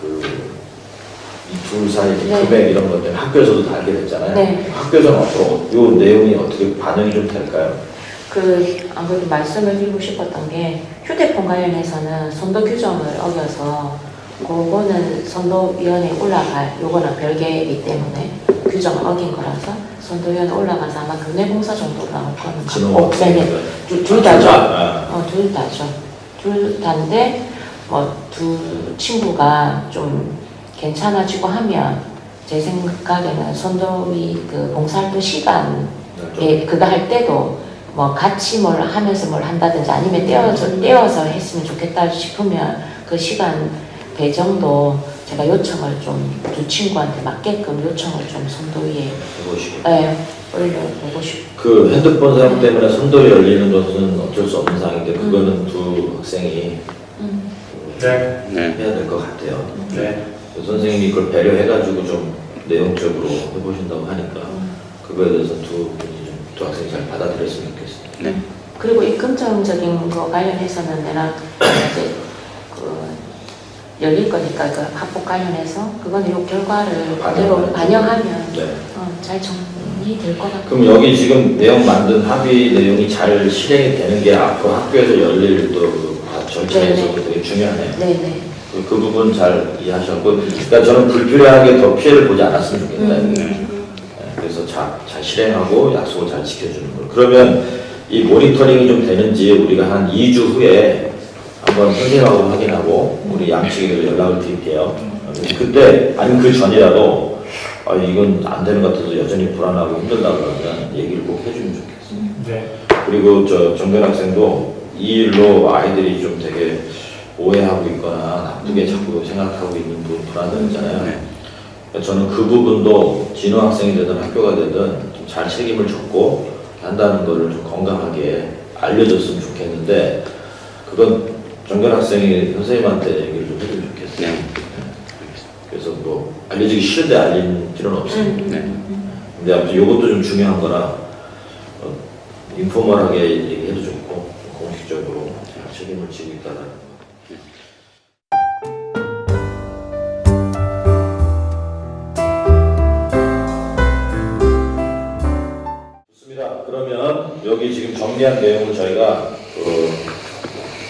그이둘 사이 네. 금액 이런 것 때문에 학교에서도 다 알게 됐잖아요. 네. 학교에서는 앞으로 이 내용이 어떻게 반영이 좀 될까요? 안 그래도 말씀을 드리고 싶었던 게 휴대폰 관련해서는 선도 규정을 어겨서 그거는 선도위원회에 올라갈 요거는 별개이기 때문에 규정을 어긴 거라서 선도위원회 올라가서 아마 교내봉사 정도 나올 거는 같고 네네 둘 다죠. 둘 다죠. 둘 다인데 두 친구가 좀 괜찮아지고 하면 제 생각에는 선도위 그 봉사활동 시간에 그거 할 때도 뭐 같이 뭘 하면서 뭘 한다든지 아니면 떼어서 했으면 좋겠다 싶으면 그 시간 배정도 제가 요청을 좀 두 친구한테 맞게끔 요청을 좀 선도위에 올려보고 싶어요. 그 핸드폰 사용 때문에 선도에 열리는 것은 어쩔 수 없는 상황인데 그거는 두 학생이 네. 네. 해야 될 것 같아요. 네. 그 선생님이 그걸 배려해가지고 좀 내용적으로 해보신다고 하니까 그거에 대해서 두 학생이 잘 받아들였으면 좋겠습니다. 네. 그리고 이 금전적인 거 관련해서는 내가 이제 열릴 거니까 그 학폭 관련해서 그거는 이 결과를 그대로 반영하면 네. 잘 정리될 것 같아요. 그럼 여기 지금 내용 만든 합의 내용이 잘 실행이 되는 게 앞으로 학교에서 열릴 또 절차에서도 되게 중요하네요. 네네. 그 부분 잘 이해하셨고, 그러니까 저는 불필요하게 더 피해를 보지 않았으면 좋겠다. 네, 그래서 잘 실행하고 약속을 잘 지켜주는 거. 그러면 이 모니터링이 좀 되는지 우리가 한 2주 후에 한번 선생님하고 확인하고 우리 양측에 연락을 드릴게요. 그때 아니면 그 전이라도 이건 안 되는 것 같아서 여전히 불안하고 힘들다 그러면 얘기를 꼭 해주면 좋겠어요. 네. 그리고 정변 학생도 이 일로 아이들이 좀 되게 오해하고 있거나 나쁘게 자꾸 생각하고 있는 부분 불안하잖아요. 네. 저는 그 부분도 진호 학생이 되든 학교가 되든 좀 잘 책임을 졌고 한다는 거를 좀 건강하게 알려줬으면 좋겠는데 그건 정변 학생이 선생님한테 얘기를 좀 해주면 좋겠어요. 네. 그래서 뭐 알려주기 싫은데 알릴 필요는 없습니다. 네. 근데 아무튼 이것도 좀 중요한 거라 인포멀하게 얘기해도 좋고 공식적으로 책임을 지고 있다는 거. 좋습니다. 그러면 정리한 내용을 저희가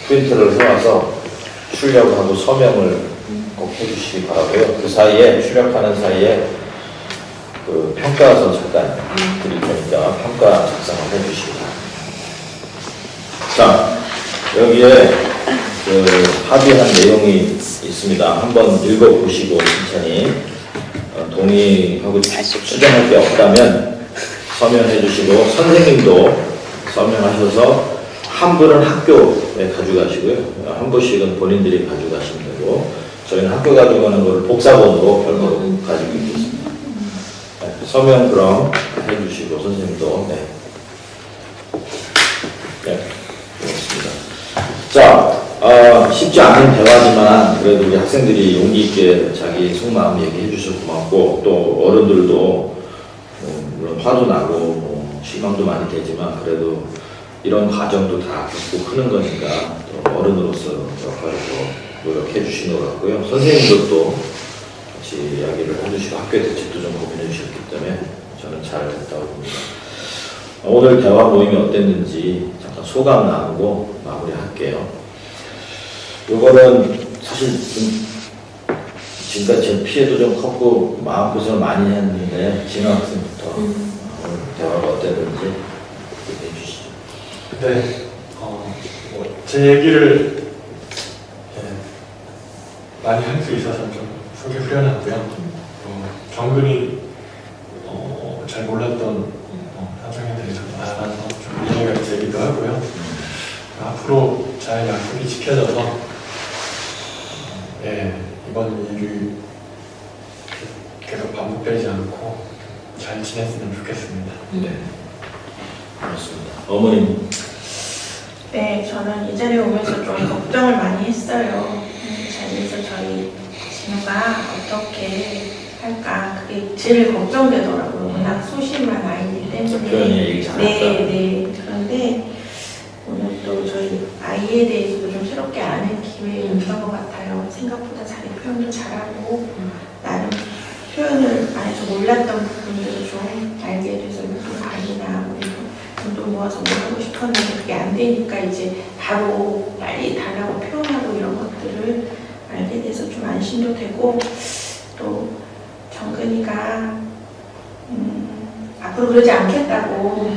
프린트를 해와서 출력하고 서명을 꼭 해주시기 바라고요. 그 사이에 출력하는 사이에 그 평가서 잠깐 드릴 테니까 평가 작성을 해주시기 바랍니다. 자, 여기에 그 합의한 내용이 있습니다. 한번 읽어보시고 천천히 동의하고 수정할 게 없다면 서명해 주시고, 선생님도 서명하셔서 한 분은 학교에 가져가시고요. 한 분씩은 본인들이 가져가시면 되고, 저희는 학교 가져가는 걸 복사본으로 별도로 가지고 있겠습니다. 네, 서명 그럼 해주시고, 선생님도. 네. 네, 고맙습니다. 자, 쉽지 않은 대화지만 그래도 우리 학생들이 용기 있게 자기 속마음 얘기해 주셔서 고맙고, 또 어른들도 물론 화도 나고 실망도 많이 되지만 그래도 이런 과정도 다 겪고 크는 거니까 또 어른으로서 역할을 노력해 주신 것 같고요. 선생님들도 같이 이야기를 해주시고 학교 대책도 좀 고민해 주셨기 때문에 저는 잘 됐다고 봅니다. 오늘 대화 모임이 어땠는지 잠깐 소감 나누고 마무리할게요. 이거는 사실 좀 지금까지 제 피해도 좀 컸고 마음고생을 많이 했는데 진호 학생부터 오늘 대화가 어땠는지 얘기해 주시죠. 근데 제 얘기를 많이 할 수 있어서 좀 속이 후련하고요. 정근이 잘 몰랐던 사정에 대해서도 알아서 좀 이해가 되기도 하고요. 앞으로 잘 약속이 지켜져서 이번 일이 계속 반복되지 않고 잘 지냈으면 좋겠습니다. 네, 고맙습니다. 어머님. 네, 저는 이 자리에 오면서 좀 걱정을 많이 했어요. 자리에서 저희 진우가 어떻게 할까, 그게 제일 걱정되더라고요. 워낙 소심한 아이이기 때문에. 표현이 얘기 잘했다. 네. 그런데 오늘 또 저희 아이에 대해서도 좀 새롭게 아는 기회였던 것 같아요. 생각보다 자기 표현도 잘하고, 나름 표현을 안 해서 몰랐던 부분들을 좀 알게 돼서 무슨 아이나 돈 모아서 뭘 하고 싶었는데 그게 안 되니까 이제 바로 빨리 달라고 표현하고 이런 것들을 알게 돼서 좀 안심도 되고, 또 정근이가 앞으로 그러지 않겠다고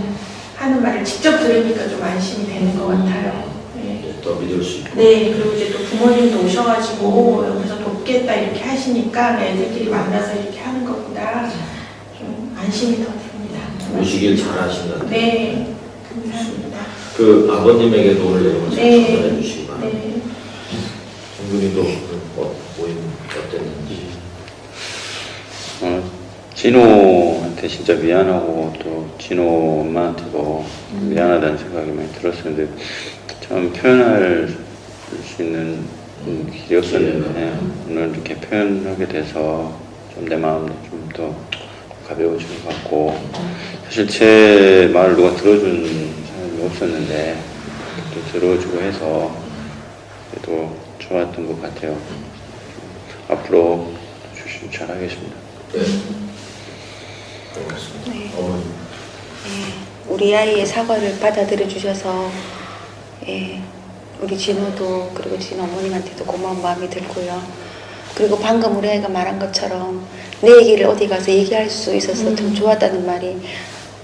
하는 말을 직접 들으니까 좀 안심이 되는 것 같아요. 네. 더 믿을 수 있고. 네, 그리고 이제 또 부모님도 오셔가지고 여기서 돕겠다 이렇게 하시니까 애들끼리 만나서 이렇게 하는 것보다 좀 안심이 더 됩니다. 오시길 잘하신다. 네, 감사합니다. 그 아버님에게도 오늘 내용을 잘 네. 전달해 주시기 바랍니다. 네. 정근이도 모임 어땠는지. 진호한테 진짜 미안하고 또 진호 엄마한테도 미안하다는 생각이 많이 들었었는데 참 표현할 수 있는 길이었었는데 오늘 이렇게 표현하게 돼서 좀 내 마음도 좀 더 가벼워진 것 같고, 사실 제 말을 누가 들어준 사람이 없었는데 또 들어주고 해서 그래도 좋았던 것 같아요. 앞으로 조심 잘하겠습니다. 네. 고맙습니다. 네. 어머님. 우리 아이의 사과를 받아들여 주셔서 우리 진호도 그리고 진호 어머님한테도 고마운 마음이 들고요. 그리고 방금 우리 아이가 말한 것처럼 내 얘기를 어디 가서 얘기할 수 있어서 좀 좋았다는 말이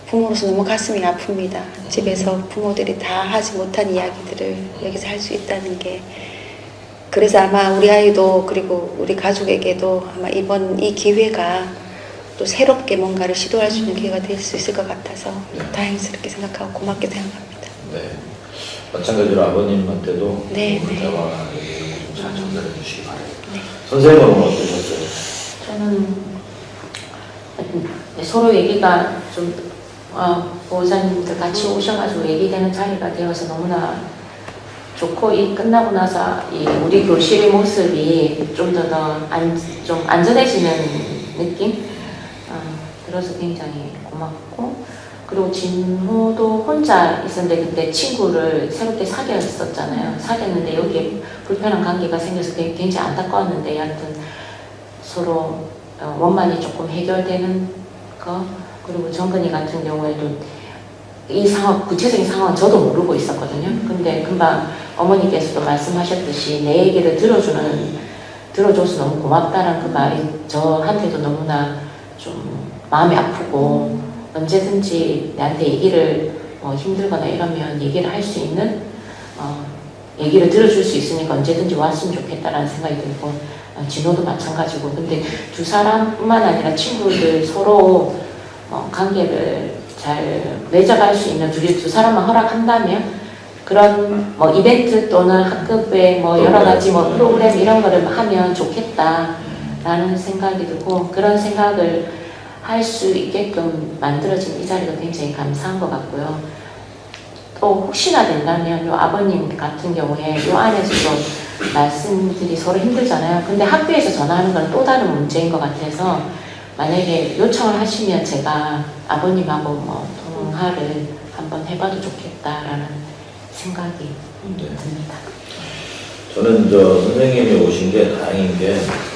부모로서 너무 가슴이 아픕니다. 집에서 부모들이 다 하지 못한 이야기들을 여기서 할 수 있다는 게. 그래서 아마 우리 아이도 그리고 우리 가족에게도 아마 이번 이 기회가 또 새롭게 뭔가를 시도할 수 있는 기회가 될 수 있을 것 같아서 다행스럽게 생각하고 고맙게 생각합니다. 네. 마찬가지로 아버님한테도 네, 오늘 네. 대화 잘 전달해 주시기 바랍니다. 네. 선생님은 오늘 어떠셨어요? 저는 서로 얘기가 좀 보호자님들 같이 오셔가지고 얘기되는 자리가 되어서 너무나 좋고, 이 끝나고 나서 이 우리 교실의 모습이 좀 더 좀 안전해지는 느낌 들어서 굉장히 고맙고, 그리고 진호도 혼자 있었는데 그때 친구를 새롭게 사귀었었잖아요. 사귀었는데 여기에 불편한 관계가 생겨서 굉장히 안타까웠는데 여하튼 서로 원만히 조금 해결되는 거, 그리고 정근이 같은 경우에도 이 상황, 구체적인 상황은 저도 모르고 있었거든요. 근데 금방 어머니께서도 말씀하셨듯이 내 얘기를 들어줘서 너무 고맙다는 그 말이 저한테도 너무나 좀 마음이 아프고, 언제든지 나한테 얘기를 힘들거나 이러면 얘기를 할 수 있는, 얘기를 들어줄 수 있으니까 언제든지 왔으면 좋겠다라는 생각이 들고, 진호도 마찬가지고. 근데 두 사람뿐만 아니라 친구들 서로 관계를 잘 맺어갈 수 있는 두 사람만 허락한다면 그런 이벤트 또는 학급의 여러 가지 프로그램 이런 거를 하면 좋겠다라는 생각이 들고, 그런 생각을 할 수 있게끔 만들어진 이 자리가 굉장히 감사한 것 같고요. 또 혹시나 된다면 요 아버님 같은 경우에 요 안에서도 말씀들이 서로 힘들잖아요. 근데 학교에서 전화하는 건 또 다른 문제인 것 같아서, 만약에 요청을 하시면 제가 아버님하고 통화를 한번 해봐도 좋겠다라는 생각이 듭니다. 저는 선생님이 오신 게 다행인 게,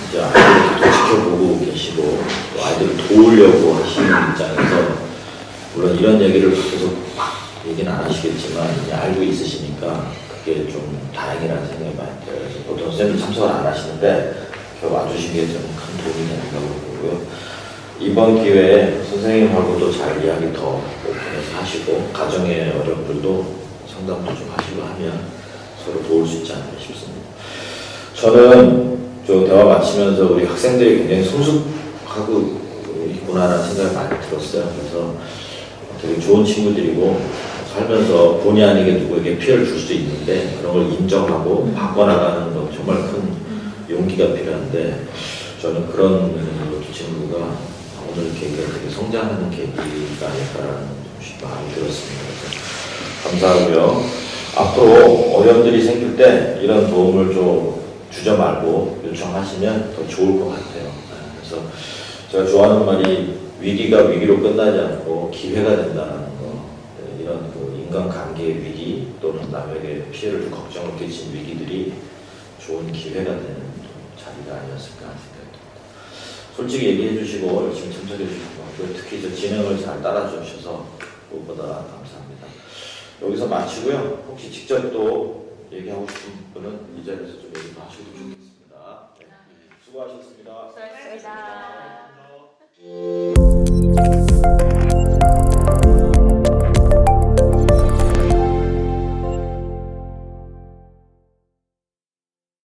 이제 아이들을 또 지켜보고 계시고 또 아이들을 도우려고 하시는 입장에서, 물론 이런 얘기를 밖에서 막 얘기는 안 하시겠지만 이제 알고 있으시니까 그게 좀 다행이라는 생각이 많이 들어요. 그래서 보통 선생님 참석을 안 하시는데 이렇게 와주신 게 좀 큰 도움이 된다고 보고요. 이번 기회에 선생님하고도 잘 이야기 더 오픈해서 하시고, 가정의 어려움들도 상담도 좀 하시고 하면 서로 도울 수 있지 않나 싶습니다. 저는 저 대화 마치면서 우리 학생들이 굉장히 성숙하고 있구나라는 생각이 많이 들었어요. 그래서 되게 좋은 친구들이고, 살면서 본의 아니게 누구에게 피해를 줄 수도 있는데 그런 걸 인정하고 바꿔나가는 건 정말 큰 용기가 필요한데, 저는 그런 면에서 두 친구가 오늘 계기가 되게 성장하는 계기가 아닐까라는 마음이 들었습니다. 그래서 감사하고요. 앞으로 어려움들이 생길 때 이런 도움을 좀 주저 말고 요청하시면 더 좋을 것 같아요. 그래서 제가 좋아하는 말이, 위기가 위기로 끝나지 않고 기회가 된다는 거. 이런 인간관계의 위기 또는 남에게 피해를 좀 걱정을 끼친 위기들이 좋은 기회가 되는 자리가 아니었을까 하는 생각이 듭니다. 솔직히 얘기해 주시고 열심히 참석해 주시고, 특히 저 진행을 잘 따라 주셔서 무엇보다 감사합니다. 여기서 마치고요. 혹시 직접 또 얘기하고 싶은 분은 이 자리에서 좀 얘기 하셔도 좋겠습니다. 네. 수고하셨습니다. 수고하셨습니다.